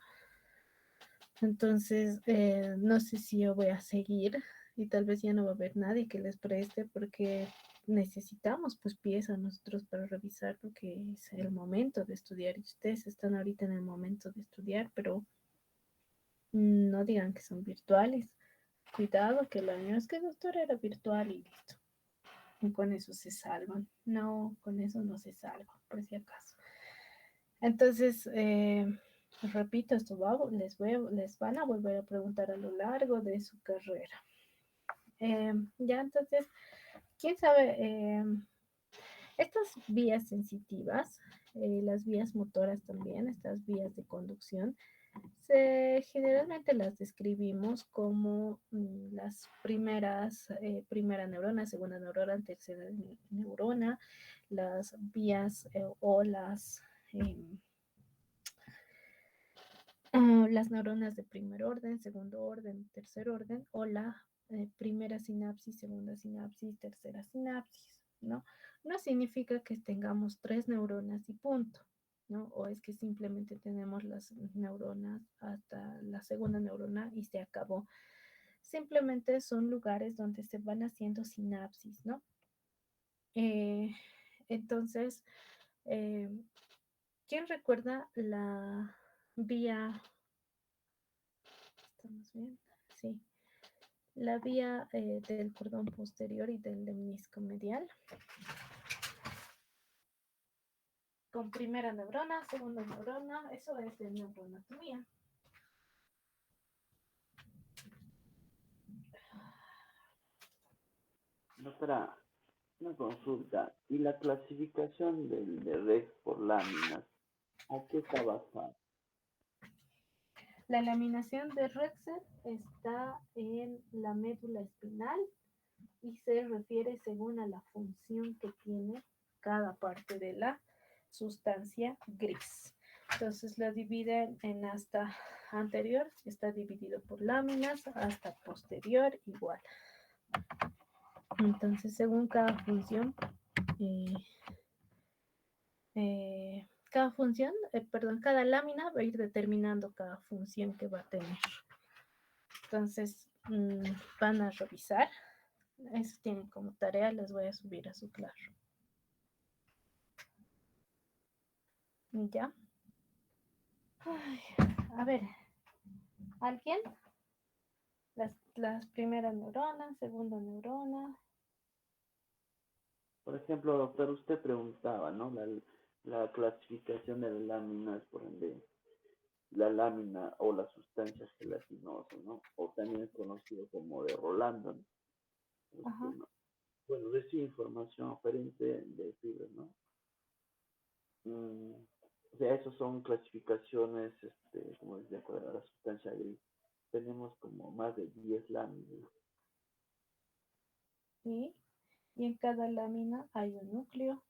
[SPEAKER 1] Entonces, no sé si yo voy a seguir y tal vez ya no va a haber nadie que les preste porque necesitamos pues piezas nosotros para revisar porque es el momento de estudiar y ustedes están ahorita en el momento de estudiar, pero no digan que son virtuales. Cuidado que la es que doctora era virtual y listo. Y con eso se salvan. No, con eso no se salvan, por si acaso. Entonces, repito, esto les van a volver a preguntar a lo largo de su carrera. Ya, entonces, ¿quién sabe? Estas vías sensitivas, las vías motoras también, estas vías de conducción, generalmente las describimos como las primeras, primera neurona, segunda neurona, tercera neurona, las vías o las neuronas de primer orden, segundo orden, tercer orden, o la primera sinapsis, segunda sinapsis, tercera sinapsis, ¿no? No significa que tengamos 3 neuronas y punto, ¿no? O es que simplemente tenemos las neuronas hasta la segunda neurona y se acabó. Simplemente son lugares donde se van haciendo sinapsis, ¿no? Eh, entonces, eh, ¿quién recuerda la vía? ¿Estamos bien? Sí. La vía del cordón posterior y del menisco medial. Con primera neurona, segunda neurona, eso es de neuroanatomía.
[SPEAKER 5] Doctora, una consulta. ¿Y la clasificación del de Rex por láminas? ¿A qué está basada?
[SPEAKER 1] La laminación de Rexer está en la médula espinal y se refiere según a la función que tiene cada parte de la sustancia gris. Entonces la dividen en hasta anterior, está dividido por láminas, hasta posterior igual. Entonces según cada función, cada lámina va a ir determinando cada función que va a tener. Entonces van a revisar. Eso tienen como tarea, les voy a subir a su clase. ¿Ya? Ay, a ver, ¿alguien? Las primeras neuronas, segunda neurona.
[SPEAKER 5] Por ejemplo, doctor, usted preguntaba, ¿no? La clasificación de las láminas, por ende, la lámina o la sustancia gelatinosa, ¿no? O también es conocido como de Rolando, ¿no? ¿No? Bueno, recibe información oferente de fibras, ¿no? O sea, esas son clasificaciones, como decía, para la sustancia gris. Tenemos como más de 10 láminas.
[SPEAKER 1] ¿Sí? Y en cada lámina hay un núcleo.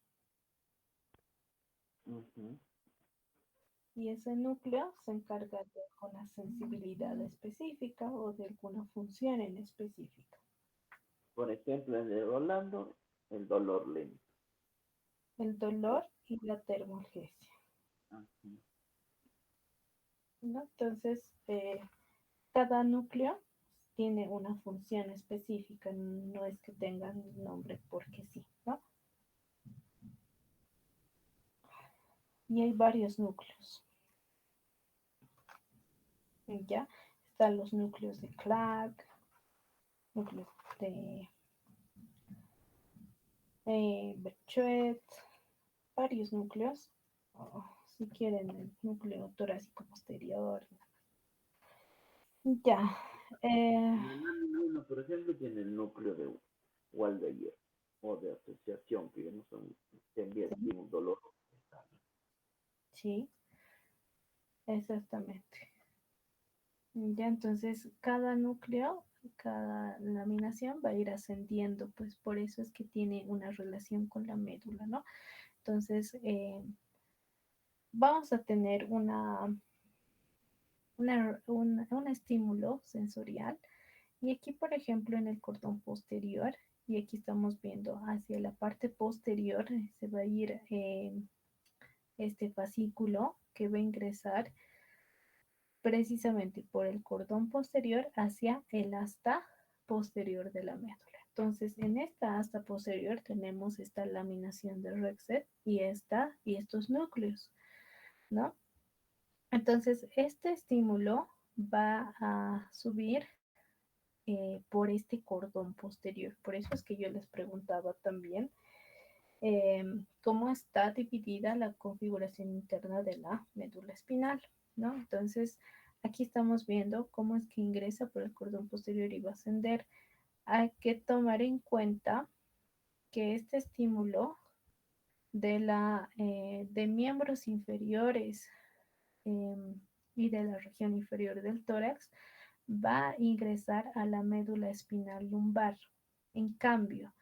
[SPEAKER 1] Y ese núcleo se encarga de una sensibilidad específica o de alguna función en específica.
[SPEAKER 5] Por ejemplo, en el Rolando, el dolor lento.
[SPEAKER 1] El dolor y la termolgesia. ¿No? Entonces, cada núcleo tiene una función específica, no es que tengan nombre porque sí, ¿no? Y hay varios núcleos. ¿Ya? Están los núcleos de Clark, núcleos de Berchuet, varios núcleos. Si quieren, el núcleo torácico posterior. Ya.
[SPEAKER 5] La lámina 1, por ejemplo, tiene el núcleo de Waldeyer o de asociación, que no son, también tiene un dolor.
[SPEAKER 1] Sí, exactamente. Ya, entonces cada núcleo, cada laminación va a ir ascendiendo, pues por eso es que tiene una relación con la médula, ¿no? Entonces, vamos a tener un estímulo sensorial y aquí, por ejemplo, en el cordón posterior, y aquí estamos viendo hacia la parte posterior, se va a ir este fascículo que va a ingresar precisamente por el cordón posterior hacia el asta posterior de la médula. Entonces, en esta asta posterior tenemos esta laminación de Rexed y estos núcleos, ¿no? Entonces, este estímulo va a subir por este cordón posterior. Por eso es que yo les preguntaba también cómo está dividida la configuración interna de la médula espinal, ¿no? Entonces, aquí estamos viendo cómo es que ingresa por el cordón posterior y va a ascender. Hay que tomar en cuenta que este estímulo de miembros inferiores y de la región inferior del tórax va a ingresar a la médula espinal lumbar. En cambio,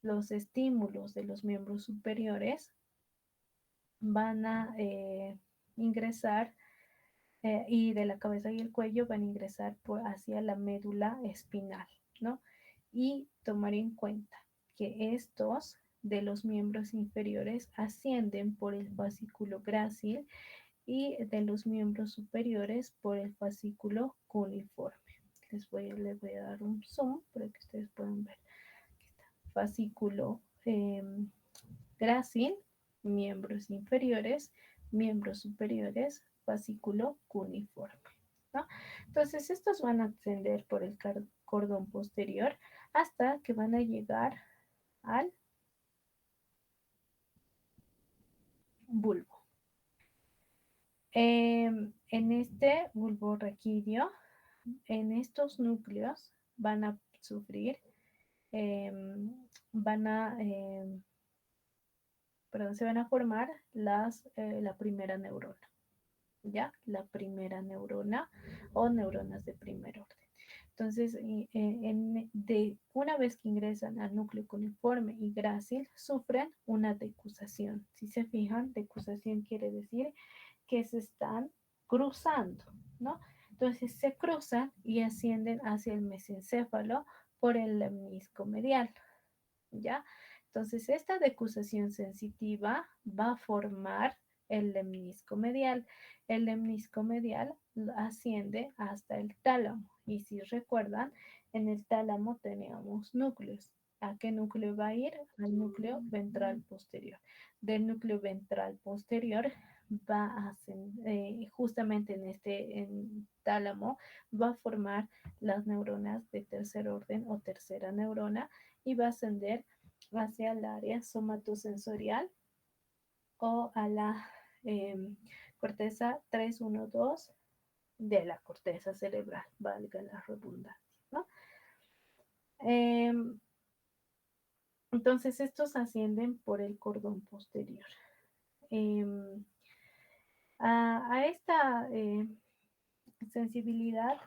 [SPEAKER 1] los estímulos de los miembros superiores van a ingresar y de la cabeza y el cuello van a ingresar hacia la médula espinal, ¿no? Y tomar en cuenta que estos de los miembros inferiores ascienden por el fascículo grácil y de los miembros superiores por el fascículo cuneiforme. Les voy a dar un zoom para que ustedes puedan ver. Aquí está. Fascículo grácil, miembros inferiores, miembros superiores, fascículo cuneiforme, ¿no? Entonces, estos van a ascender por el cordón posterior hasta que van a llegar al bulbo. En este bulbo raquídeo, en estos núcleos van a sufrir, se van a formar la primera neurona, ¿ya? La primera neurona o neuronas de primer orden. Entonces, una vez que ingresan al núcleo cuneiforme y grácil, sufren una decusación. Si se fijan, decusación quiere decir que se están cruzando, ¿no? Entonces se cruzan y ascienden hacia el mesencéfalo por el lemnisco medial, ¿ya? Entonces esta decusación sensitiva va a formar el lemnisco medial. El lemnisco medial asciende hasta el tálamo. Y si recuerdan, en el tálamo teníamos núcleos. ¿A qué núcleo va a ir? Al núcleo ventral posterior. Del núcleo ventral posterior va a justamente en tálamo va a formar las neuronas de tercer orden o tercera neurona y va a ascender hacia el área somatosensorial o a la corteza 312 de la corteza cerebral, valga la redundancia, ¿no? Entonces estos ascienden por el cordón posterior. A esta sensibilidad,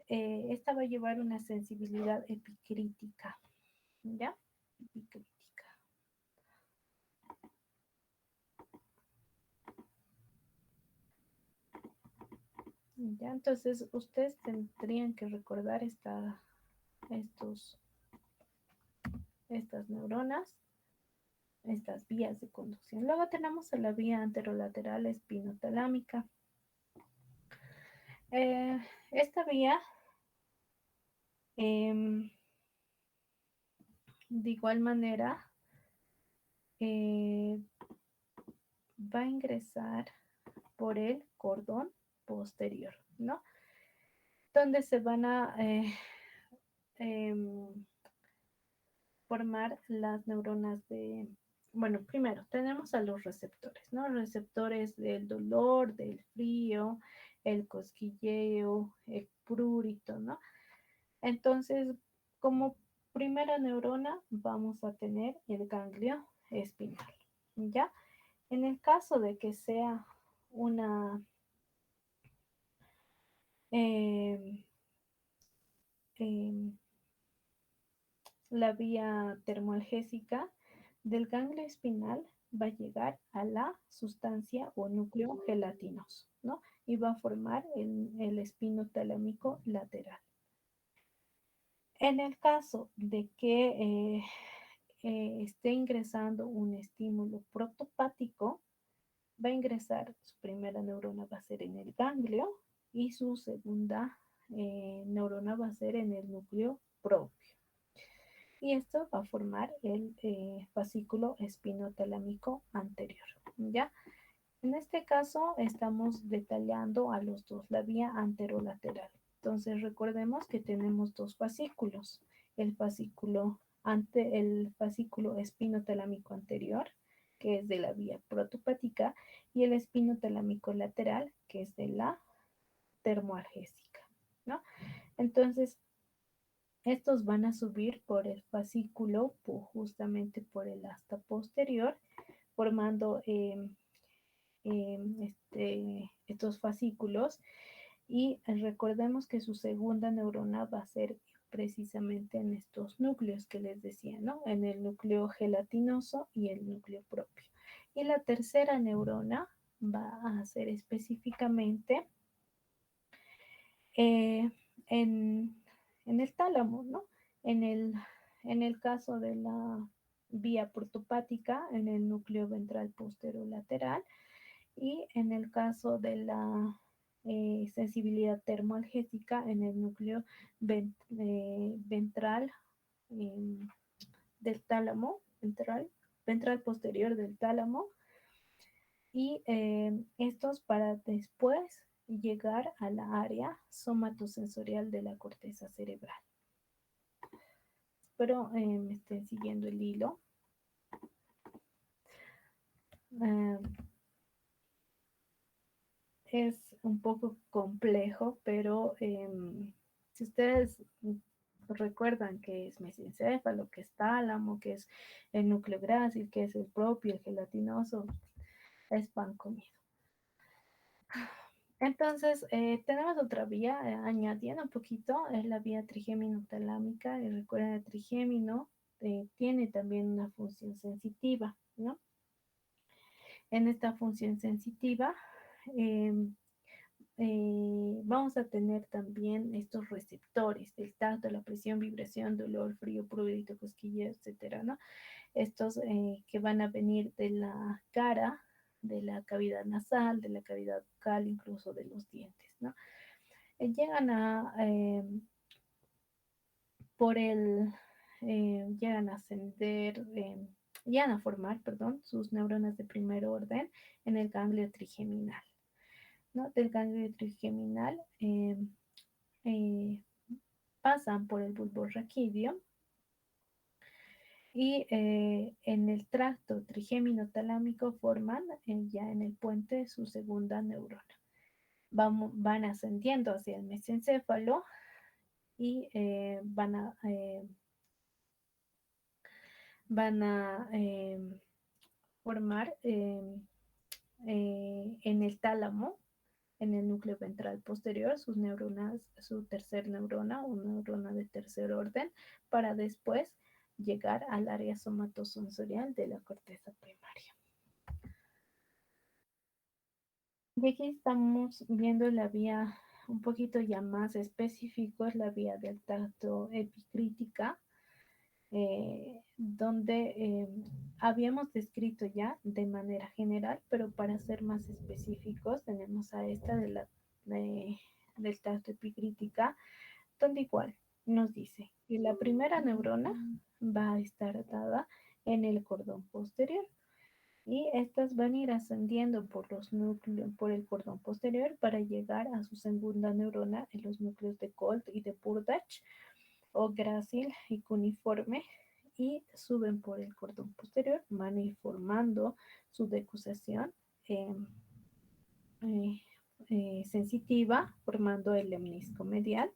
[SPEAKER 1] esta va a llevar una sensibilidad epicrítica, ¿ya? Epicrítica. Ya, entonces ustedes tendrían que recordar estas neuronas, estas vías de conducción. Luego tenemos a la vía anterolateral espinotalámica. Esta vía, de igual manera, va a ingresar por el cordón posterior, ¿no? Donde se van a formar las neuronas bueno, primero tenemos a los receptores, ¿no? Receptores del dolor, del frío, el cosquilleo, el prurito, ¿no? Entonces, como primera neurona vamos a tener el ganglio espinal, ¿ya? En el caso de que sea una la vía termoalgésica del ganglio espinal va a llegar a la sustancia o núcleo gelatinoso, ¿no? Y va a formar el espino talámico lateral. En el caso de que esté ingresando un estímulo protopático, va a ingresar, su primera neurona va a ser en el ganglio y su segunda neurona va a ser en el núcleo propio. Y esto va a formar el fascículo espinotalámico anterior, ¿ya? En este caso estamos detallando a los dos, la vía anterolateral. Entonces recordemos que tenemos dos fascículos, el fascículo espinotalámico anterior, que es de la vía protopática, y el espinotalámico lateral, que es de la termoalgésica, ¿no? Entonces, estos van a subir por el fascículo, justamente por el asta posterior, formando estos fascículos. Y recordemos que su segunda neurona va a ser precisamente en estos núcleos que les decía, ¿no? En el núcleo gelatinoso y el núcleo propio. Y la tercera neurona va a ser específicamente en en el tálamo, ¿no? En el, en el caso de la vía protopática, en el núcleo ventral posterolateral, y en el caso de la sensibilidad termoalgésica, en el núcleo ventral del tálamo, ventral posterior del tálamo, y estos para después llegar a la área somatosensorial de la corteza cerebral. Espero me estén siguiendo el hilo. Es un poco complejo, pero si ustedes recuerdan que es mesencéfalo, que es tálamo, que es el núcleo grácil, que es el propio, el gelatinoso, es pan comido. Entonces, tenemos otra vía, añadiendo un poquito, es la vía trigémino-talámica. Y recuerden, el trigémino tiene también una función sensitiva, ¿no? En esta función sensitiva, vamos a tener también estos receptores del tacto, la presión, vibración, dolor, frío, prurito, cosquilleo, etcétera, ¿no? Estos que van a venir de la cara, de la cavidad nasal, de la cavidad bucal, incluso de los dientes, ¿no? Llegan a llegan a ascender, llegan a formar, perdón, sus neuronas de primer orden en el ganglio trigeminal, ¿no? Del ganglio trigeminal pasan por el bulbo raquídeo y en el tracto trigémino-talámico forman ya en el puente su segunda neurona. Van ascendiendo hacia el mesencéfalo y van a formar en el tálamo, en el núcleo ventral posterior, sus neuronas, su tercer neurona, una neurona de tercer orden, para después llegar al área somatosensorial de la corteza primaria. Y aquí estamos viendo la vía un poquito ya más específico, es la vía del tacto epicrítica, donde habíamos descrito ya de manera general, pero para ser más específicos tenemos a esta del tacto epicrítica, donde igual nos dice que la primera neurona va a estar dada en el cordón posterior y estas van a ir ascendiendo por los núcleos, por el cordón posterior para llegar a su segunda neurona en los núcleos de Colt y de Burdach o grácil y cuneiforme y suben por el cordón posterior, van a ir formando su decusación sensitiva, formando el lemnisco medial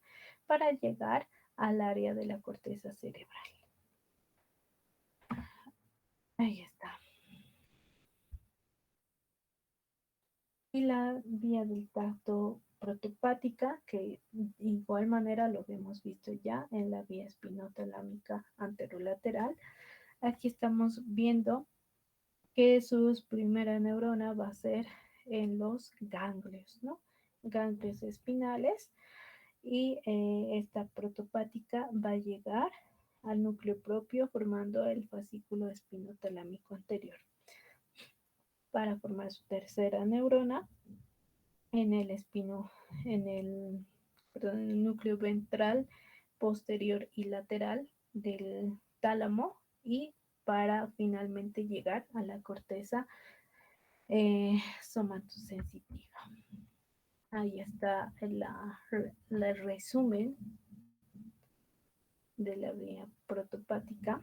[SPEAKER 1] para llegar al área de la corteza cerebral. Ahí está. Y la vía del tacto protopática, que de igual manera lo hemos visto ya en la vía espinotalámica anterolateral. Aquí estamos viendo que su primera neurona va a ser en los ganglios, ¿no? Ganglios espinales. Y esta protopática va a llegar al núcleo propio formando el fascículo espinotalámico anterior para formar su tercera neurona en el núcleo ventral posterior y lateral del tálamo y para finalmente llegar a la corteza somatosensitiva. Ahí está el resumen de la vía protopática.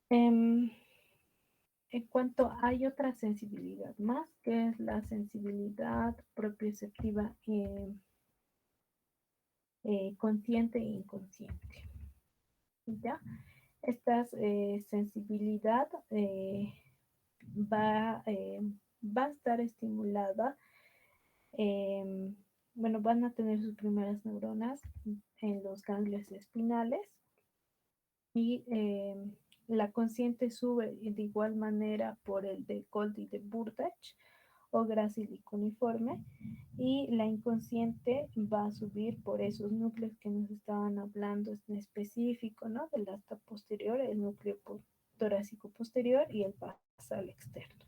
[SPEAKER 1] En cuanto hay otra sensibilidad más, que es la sensibilidad propioceptiva consciente e inconsciente. ¿Ya? Esta sensibilidad va a estar estimulada, bueno, van a tener sus primeras neuronas en los ganglios espinales y la consciente sube de igual manera por el de Colt y de Burdach o grácil y cuneiforme, y la inconsciente va a subir por esos núcleos que nos estaban hablando en específico, ¿no? Del asta posterior, el núcleo torácico posterior y el basal externo.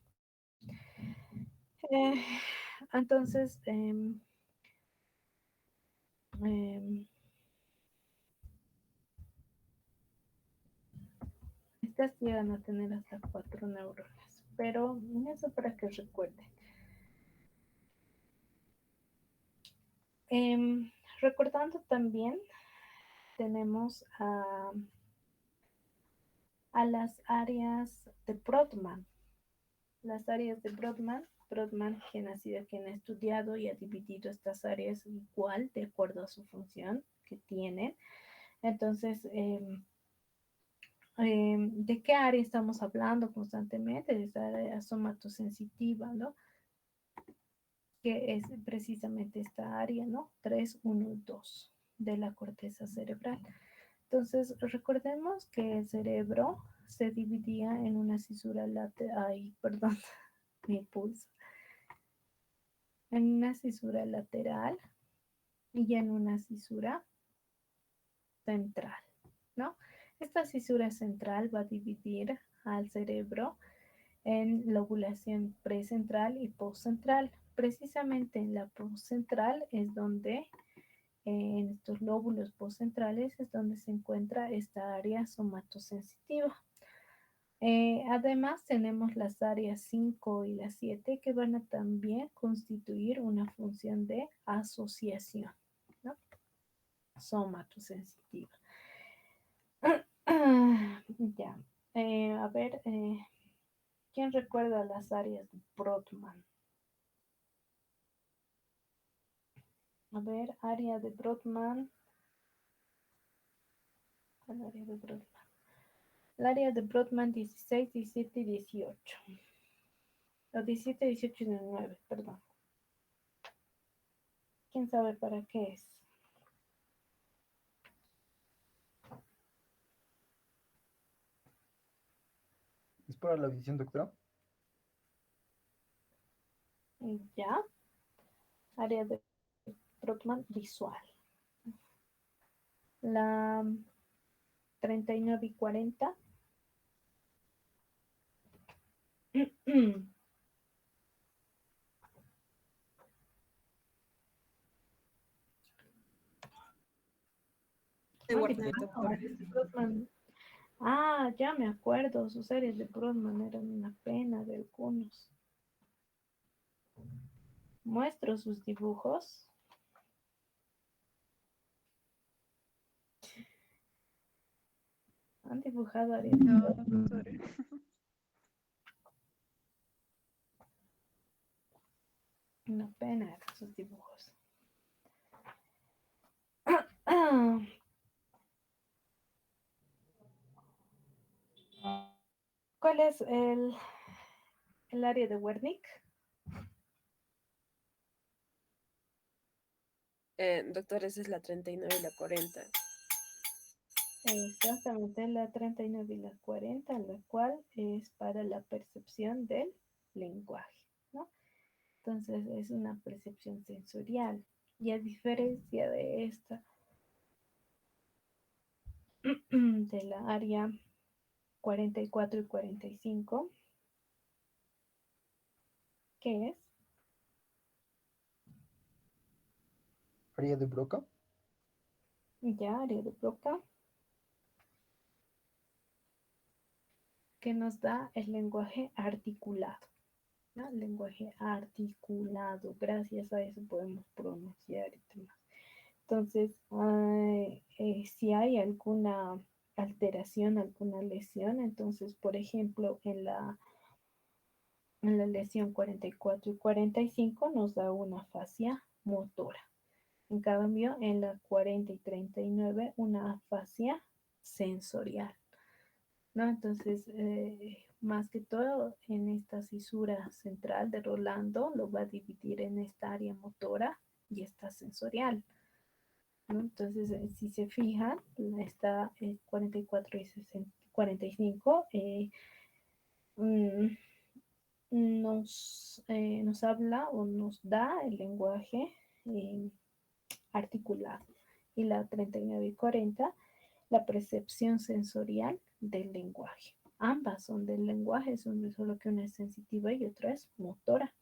[SPEAKER 1] Eh, entonces, estas llegan a tener hasta 4 neuronas, pero eso para que recuerden. Recordando también, tenemos a las áreas de Brodmann. Las áreas de Brodmann, quien ha sido quien ha estudiado y ha dividido estas áreas igual de acuerdo a su función que tienen. Entonces, ¿de qué área estamos hablando constantemente? De esa área somatosensitiva, ¿no? Que es precisamente esta área, ¿no? 3, 1, 2 de la corteza cerebral. Entonces, recordemos que el cerebro se dividía en una cisura lateral, ay, perdón, mi pulso, en una cisura lateral y en una cisura central, ¿no? Esta cisura central va a dividir al cerebro en lobulación precentral y postcentral. Precisamente en la postcentral es donde, en estos lóbulos postcentrales, es donde se encuentra esta área somatosensitiva. Además, tenemos las áreas 5 y las 7 que van a también constituir una función de asociación, ¿no? Somatosensitiva. Ya. A ver, ¿quién recuerda las áreas de Brodmann? A ver, área de Brodmann. ¿Cuál área de Brodmann? El área de Brodmann 16, 17 y 18. O 17, 18 y 19, perdón. ¿Quién sabe para qué es?
[SPEAKER 7] ¿Es para la visión, doctora?
[SPEAKER 1] Ya. Área de Brodmann visual. La 39 y 40.
[SPEAKER 3] De Werner, doctora.
[SPEAKER 1] Brodmann. Ah, ya me acuerdo, sus series de Brodmann eran una pena de algunos. Muestro sus dibujos. Han dibujado áreas de
[SPEAKER 8] No,
[SPEAKER 1] Brodmann.
[SPEAKER 8] doctora.
[SPEAKER 1] Una pena eran sus dibujos. ¿Cuál es el área de Wernicke?
[SPEAKER 3] Doctor, esa es la 39 y la 40.
[SPEAKER 1] Exactamente, la 39 y la 40, la cual es para la percepción del lenguaje, ¿no? Entonces es una percepción sensorial. Y a diferencia de esta, de la área 44 y 45, ¿qué es?
[SPEAKER 7] Área de Broca.
[SPEAKER 1] Ya, área de Broca, que nos da el lenguaje articulado, ¿no? Lenguaje articulado, gracias a eso podemos pronunciar y demás. Entonces, si hay alguna alteración, alguna lesión, entonces, por ejemplo, en la lesión 44 y 45 nos da una afasia motora. En cambio, en la 40 y 39, una afasia sensorial, ¿no? Entonces, más que todo, en esta cisura central de Rolando, lo va a dividir en esta área motora y esta sensorial, ¿no? Entonces, si se fijan, está 44 y 60, 45, nos habla o nos da el lenguaje articulado. Y la 39 y 40, la percepción sensorial del lenguaje. Ambas son del lenguaje, solo que una es sensitiva y otra es motora.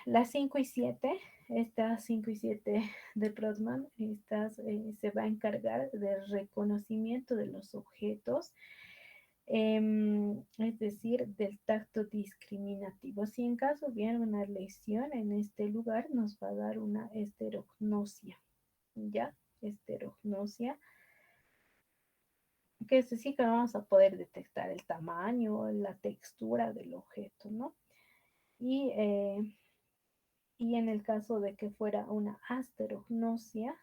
[SPEAKER 1] Las 5 y 7, estas 5 y 7 de Brodmann, se va a encargar del reconocimiento de los objetos, es decir, del tacto discriminativo. Si en caso hubiera una lesión en este lugar, nos va a dar una esterognosia, ¿ya? Esterognosia, que es decir, que vamos a poder detectar el tamaño, la textura del objeto, ¿no? Y en el caso de que fuera una asterognosia,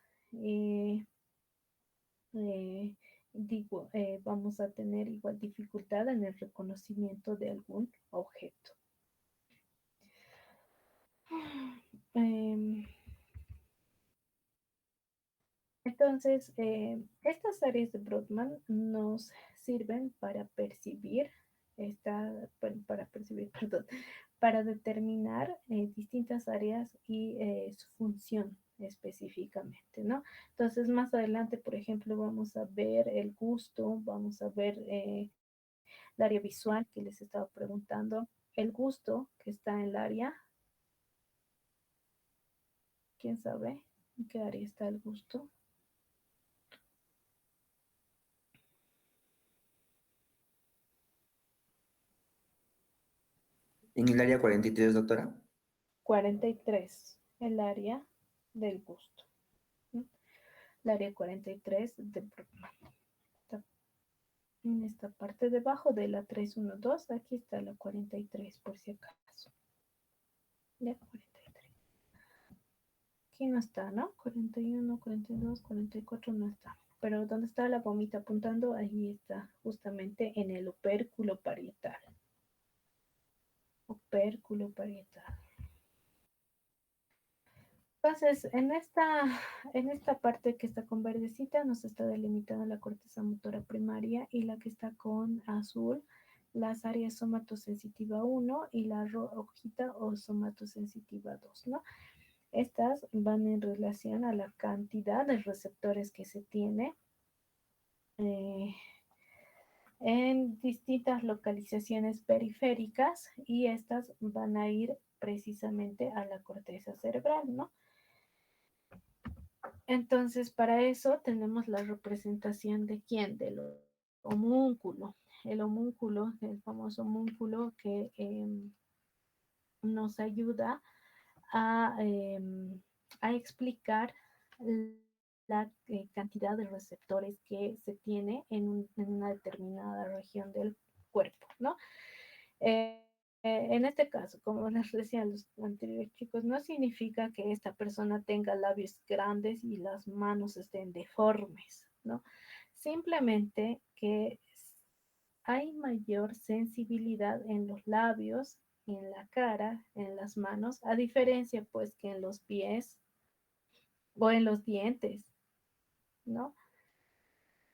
[SPEAKER 1] vamos a tener igual dificultad en el reconocimiento de algún objeto. Entonces, estas áreas de Brodmann nos sirven para percibir, perdón, para determinar distintas áreas y su función específicamente, ¿no? Entonces, más adelante, por ejemplo, vamos a ver el gusto, vamos a ver el área visual que les estaba preguntando, el gusto que está en el área. ¿Quién sabe en qué área está el gusto?
[SPEAKER 9] En el área 43, doctora.
[SPEAKER 1] 43, el área del gusto. ¿No? El área 43 de Brodmann. En esta parte debajo de la 312, aquí está la 43 por si acaso. Ya, 43. Aquí no está, ¿no? 41, 42, 44 no está. Pero donde está la gomita apuntando, ahí está, justamente en el opérculo parietal. Opérculo parietal. Entonces, en esta parte que está con verdecita nos está delimitada la corteza motora primaria, y la que está con azul, las áreas somatosensitiva 1 y la rojita o somatosensitiva 2, ¿no? Estas van en relación a la cantidad de receptores que se tiene en distintas localizaciones periféricas, y estas van a ir precisamente a la corteza cerebral, ¿no? Entonces, para eso tenemos la representación de quién, del homúnculo. El homúnculo, el famoso homúnculo que nos ayuda a, a explicar la cantidad de receptores que se tiene en una determinada región del cuerpo, ¿no? En este caso, como les decía los anteriores chicos, no significa que esta persona tenga labios grandes y las manos estén deformes, ¿no? Simplemente que hay mayor sensibilidad en los labios, en la cara, en las manos, a diferencia pues que en los pies o en los dientes, ¿no?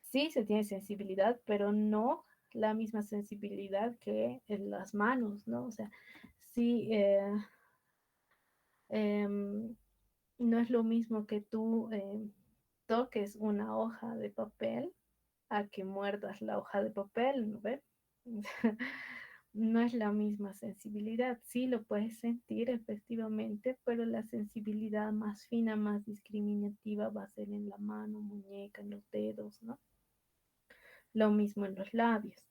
[SPEAKER 1] Sí se tiene sensibilidad, pero no la misma sensibilidad que en las manos, ¿no? O sea, sí, no es lo mismo que tú toques una hoja de papel a que muerdas la hoja de papel, ¿no ves? No es la misma sensibilidad. Sí lo puedes sentir efectivamente, pero la sensibilidad más fina, más discriminativa va a ser en la mano, muñeca, en los dedos, ¿no? Lo mismo en los labios.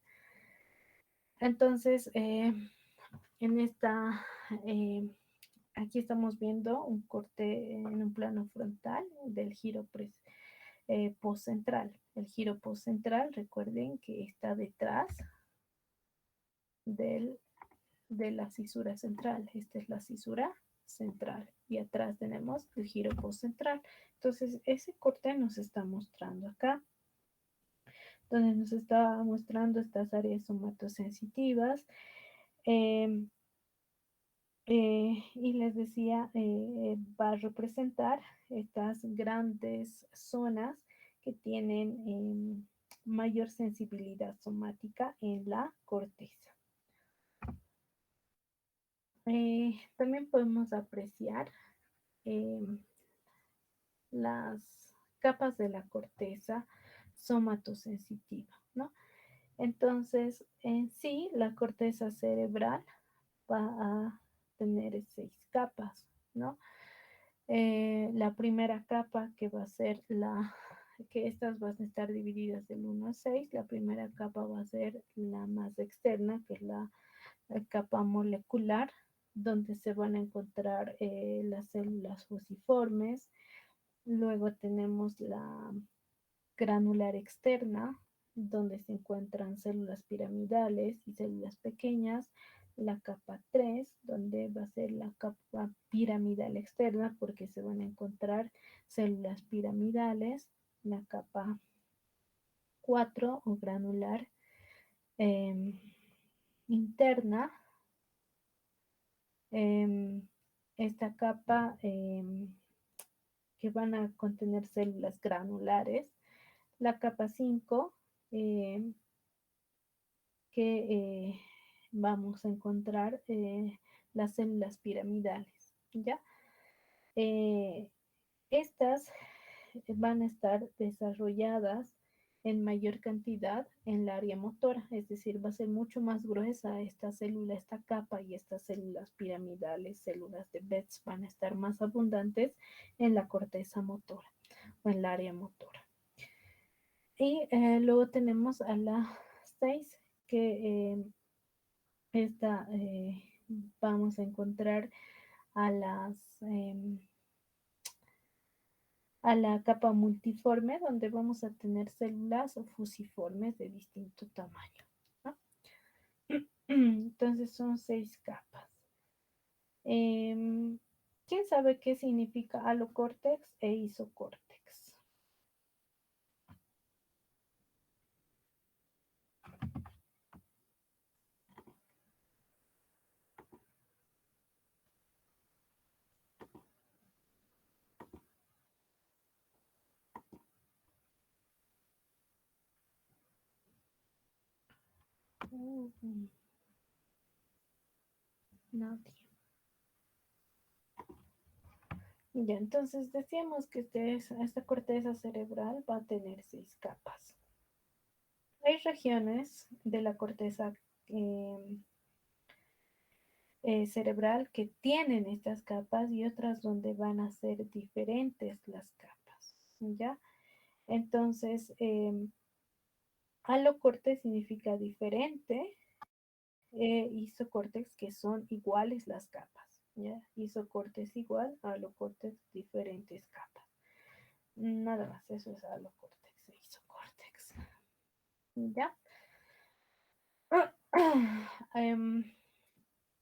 [SPEAKER 1] Entonces, en esta, aquí estamos viendo un corte en un plano frontal del giro postcentral. El giro postcentral, recuerden que está detrás de la cisura central. Esta es la cisura central y atrás tenemos el giro postcentral. Entonces, ese corte nos está mostrando acá, donde nos está mostrando estas áreas somatosensitivas. Y les decía, va a representar estas grandes zonas que tienen mayor sensibilidad somática en la corteza. También podemos apreciar las capas de la corteza somatosensitiva, ¿no? Entonces, en sí, la corteza cerebral va a tener 6 capas, ¿no? La primera capa que va a ser que estas van a estar divididas del 1 a 6, la primera capa va a ser la más externa, que es la capa molecular, donde se van a encontrar las células fusiformes. Luego tenemos la granular externa, donde se encuentran células piramidales y células pequeñas. La capa 3, donde va a ser la capa piramidal externa, porque se van a encontrar células piramidales. La capa 4 o granular interna. Esta capa que van a contener células granulares. La capa 5, que vamos a encontrar las células piramidales, ¿ya? Estas van a estar desarrolladas en mayor cantidad en la área motora, es decir, va a ser mucho más gruesa esta célula, esta capa, y estas células piramidales, células de Betz, van a estar más abundantes en la corteza motora o en la área motora. Y luego tenemos a la 6, que esta vamos a encontrar a a la capa multiforme, donde vamos a tener células fusiformes de distinto tamaño, ¿no? Entonces son 6 capas. ¿Quién sabe qué significa alocórtex e isocórtex? Nadie. Ya, entonces decíamos que esta corteza cerebral va a tener 6 capas. Hay regiones de la corteza cerebral que tienen estas capas y otras donde van a ser diferentes las capas, ¿ya? Entonces, alocórtex significa diferente, isocórtex que son iguales las capas, ¿ya? Isocórtex igual, alocórtex diferentes capas. Nada más, eso es alocórtex e isocórtex, ¿ya?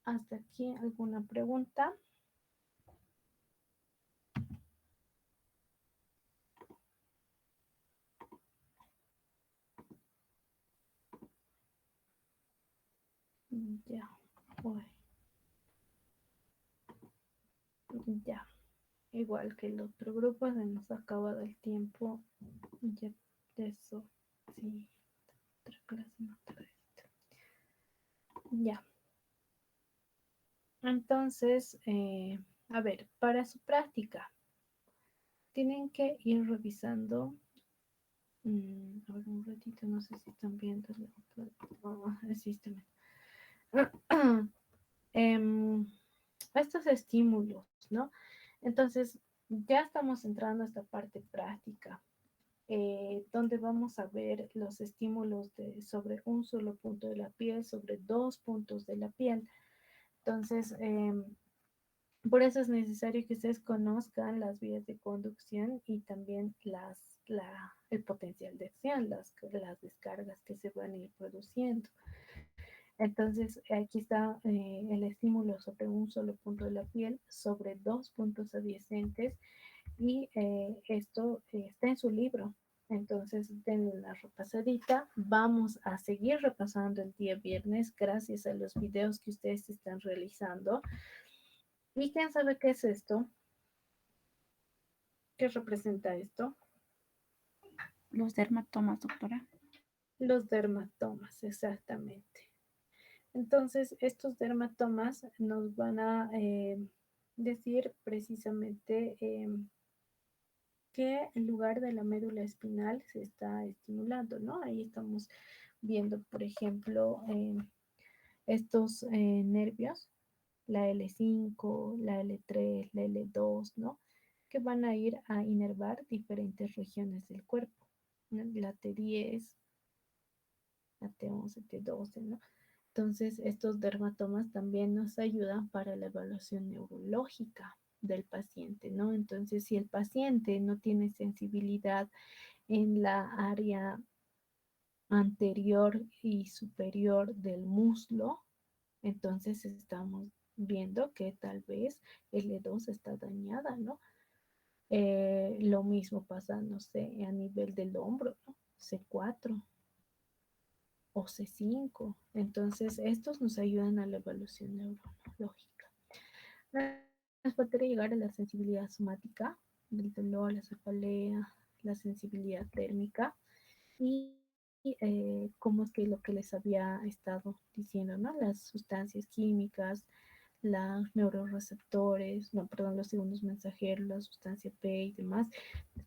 [SPEAKER 1] Hasta aquí, ¿alguna pregunta? Ya, uy. Ya, igual que el otro grupo, se nos acaba el tiempo. Ya, de eso, sí, otra clase no trae esto. Ya. Entonces, a ver, para su práctica, tienen que ir revisando. A ver, un ratito, no sé si están viendo el sistema. Estos estímulos, ¿no? Entonces, ya estamos entrando a esta parte práctica, donde vamos a ver los estímulos sobre un solo punto de la piel, sobre 2 puntos de la piel. Entonces, por eso es necesario que ustedes conozcan las vías de conducción y también el potencial de acción, las descargas que se van a ir produciendo. Entonces, aquí está el estímulo sobre un solo punto de la piel, sobre 2 puntos adyacentes, y esto está en su libro. Entonces, denle una repasadita. Vamos a seguir repasando el día viernes gracias a los videos que ustedes están realizando. ¿Y quién sabe qué es esto? ¿Qué representa esto?
[SPEAKER 8] Los dermatomas, doctora.
[SPEAKER 1] Los dermatomas, exactamente. Entonces, estos dermatomas nos van a decir precisamente qué lugar de la médula espinal se está estimulando, ¿no? Ahí estamos viendo, por ejemplo, estos nervios, la L5, la L3, la L2, ¿no? Que van a ir a inervar diferentes regiones del cuerpo, ¿no? La T10, la T11, T12, ¿no? Entonces, estos dermatomas también nos ayudan para la evaluación neurológica del paciente, ¿no? Entonces, si el paciente no tiene sensibilidad en la área anterior y superior del muslo, entonces estamos viendo que tal vez L2 está dañada, ¿no? Lo mismo pasa, no sé, a nivel del hombro, ¿no? C4 o C5. Entonces, estos nos ayudan a la evaluación neurológica. Nos podría llegar a la sensibilidad somática, del dolor, la cefalea, la sensibilidad térmica y cómo es que lo que les había estado diciendo, ¿no? Las sustancias químicas, los neuroreceptores, no, perdón, los segundos mensajeros, la sustancia P y demás,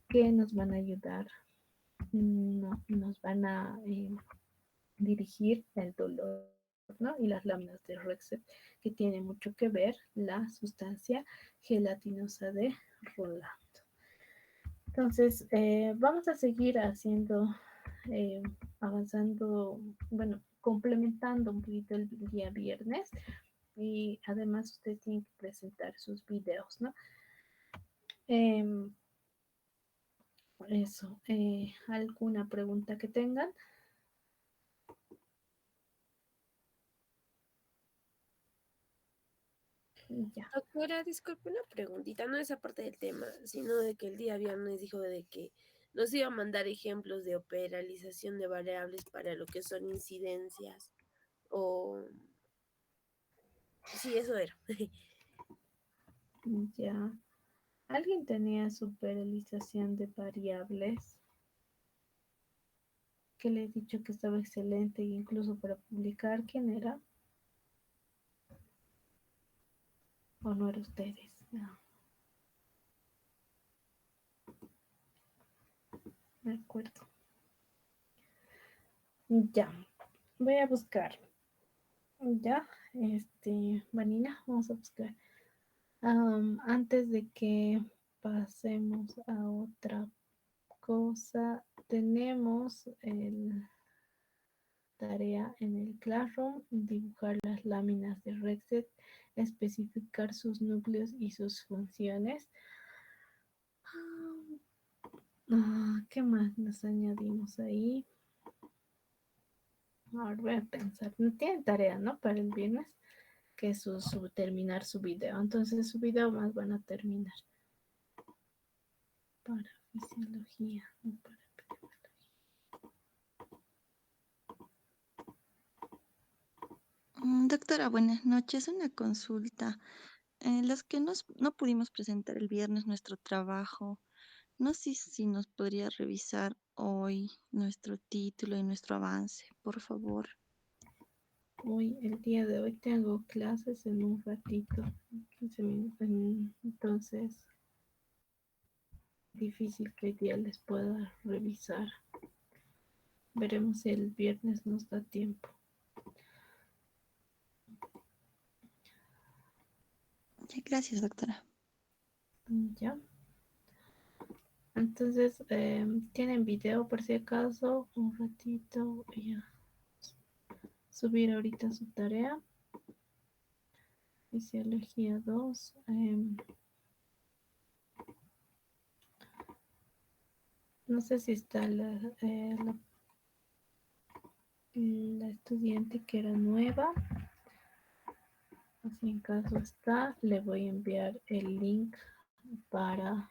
[SPEAKER 1] que nos van a ayudar, no, nos van a dirigir el dolor, ¿no? Y las láminas de Rexet, que tiene mucho que ver la sustancia gelatinosa de Rolando. Entonces, vamos a seguir haciendo, avanzando, bueno, complementando un poquito el día viernes y además ustedes tienen que presentar sus videos, ¿no? Em, eso, ¿alguna pregunta que tengan? Ya.
[SPEAKER 3] Doctora, disculpe una preguntita, no es aparte del tema, sino de que el día viernes dijo de que nos iba a mandar ejemplos de operalización de variables para lo que son incidencias o... Sí, eso era.
[SPEAKER 1] Ya. ¿Alguien tenía superalización de variables? Que le he dicho que estaba excelente e incluso para publicar. ¿Quién era? ¿O no era ustedes? No, me acuerdo. Ya. Voy a buscar. Ya. Vanina, vamos a buscar. Antes de que pasemos a otra cosa, tenemos el tarea en el Classroom, dibujar las láminas de Rexet, especificar sus núcleos y sus funciones. ¿Qué más nos añadimos ahí? Ahora voy a pensar. No tienen tarea, ¿no? Para el viernes, que es terminar su video. Entonces su video más van a terminar. Para fisiología, no para epidemiología.
[SPEAKER 10] Doctora, buenas noches. Una consulta. Los que no pudimos presentar el viernes nuestro trabajo, no sé si nos podría revisar hoy nuestro título y nuestro avance, por favor.
[SPEAKER 1] Hoy, el día de hoy, tengo clases en un ratito, 15 minutos. Entonces, difícil que hoy día les pueda revisar. Veremos si el viernes nos da tiempo.
[SPEAKER 10] Gracias, doctora.
[SPEAKER 1] Ya. Entonces, tienen video por si acaso, un ratito. Voy a subir ahorita su tarea. Fisiología 2. No sé si está la estudiante que era nueva. Así en caso está, le voy a enviar el link para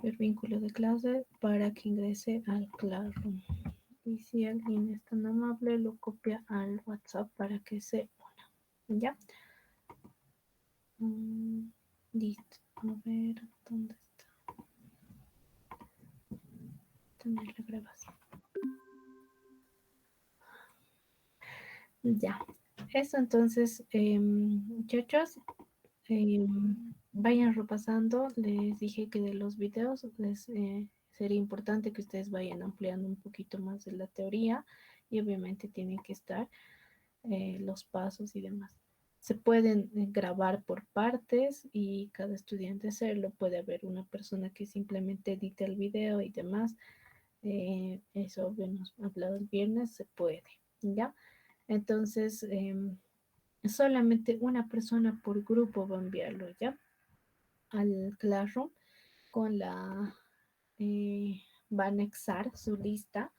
[SPEAKER 1] el vínculo de clase para que ingrese al Classroom. Y si alguien es tan amable, lo copia al WhatsApp para que se una. ¿Ya? Listo. A ver, ¿dónde está? Tener la grabación. Ya. Eso entonces, muchachos, vayan repasando. Les dije que de los videos sería importante que ustedes vayan ampliando un poquito más de la teoría y obviamente tienen que estar los pasos y demás. Se pueden grabar por partes y cada estudiante hacerlo. Puede haber una persona que simplemente edite el video y demás. Eso habíamos hablado el viernes, se puede, ¿ya? Entonces, solamente una persona por grupo va a enviarlo, ¿ya? Al Classroom con va a anexar su lista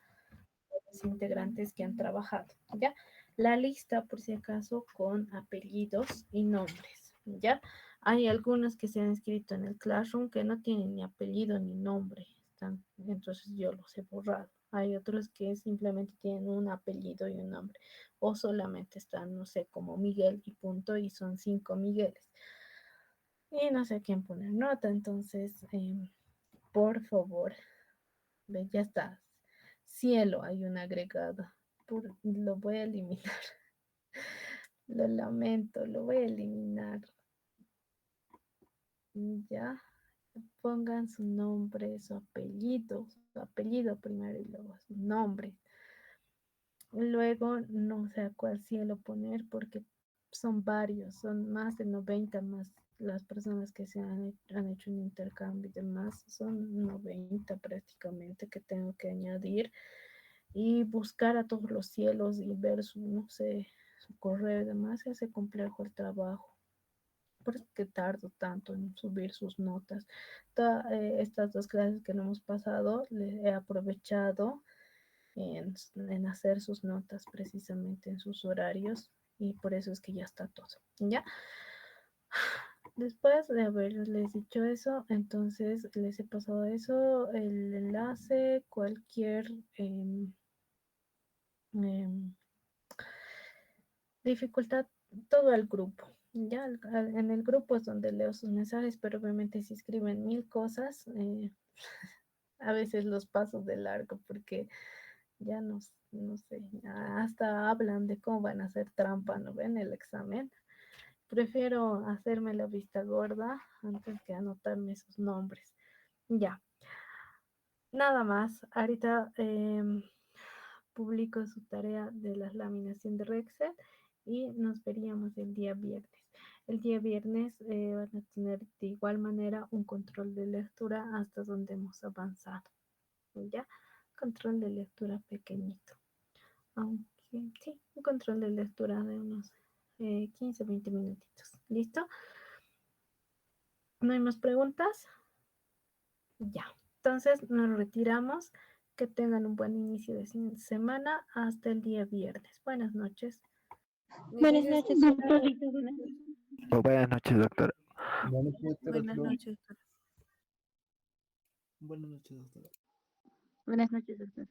[SPEAKER 1] de los integrantes que han trabajado, ¿ya? La lista, por si acaso, con apellidos y nombres, ¿ya? Hay algunos que se han escrito en el Classroom que no tienen ni apellido ni nombre, entonces yo los he borrado. Hay otros que simplemente tienen un apellido y un nombre, o solamente están, no sé, como Miguel y punto, y son 5 Migueles. Y no sé a quién poner nota, entonces, por favor, ve, ya está. Cielo, hay una agregada. Lo voy a eliminar. Lo lamento, lo voy a eliminar. Ya, pongan su nombre, su apellido primero y luego su nombre. Luego no sé a cuál cielo poner porque son varios, son más de 90 más las personas que han hecho un intercambio y demás, son 90 prácticamente que tengo que añadir y buscar a todos los cielos y ver su, no sé, su correo y demás, se hace complejo el trabajo. Por eso que tardo tanto en subir sus notas. Estas 2 clases que no hemos pasado, le he aprovechado en hacer sus notas precisamente en sus horarios y por eso es que ya está todo, ¿ya? Después de haberles dicho eso, entonces les he pasado eso, el enlace, cualquier dificultad, todo el grupo. Ya en el grupo es donde leo sus mensajes, pero obviamente si escriben 1000 cosas, a veces los paso de largo porque ya no sé, hasta hablan de cómo van a hacer trampa, ¿no ven? El examen. Prefiero hacerme la vista gorda antes que anotarme sus nombres. Ya, nada más. Ahorita publico su tarea de la laminación de Rexel y nos veríamos el día viernes. El día viernes van a tener de igual manera un control de lectura hasta donde hemos avanzado. ¿Ya? Control de lectura pequeñito. Aunque sí, un control de lectura de unos 15, 20 minutitos. ¿Listo? ¿No hay más preguntas? Ya. Entonces nos retiramos. Que tengan un buen inicio de semana hasta el día viernes. Buenas noches.
[SPEAKER 8] Buenas noches, doctorita.
[SPEAKER 11] Buenas noches, doctora.
[SPEAKER 2] Buenas noches, doctora.
[SPEAKER 7] Buenas noches, doctora.
[SPEAKER 8] Buenas noches, doctor.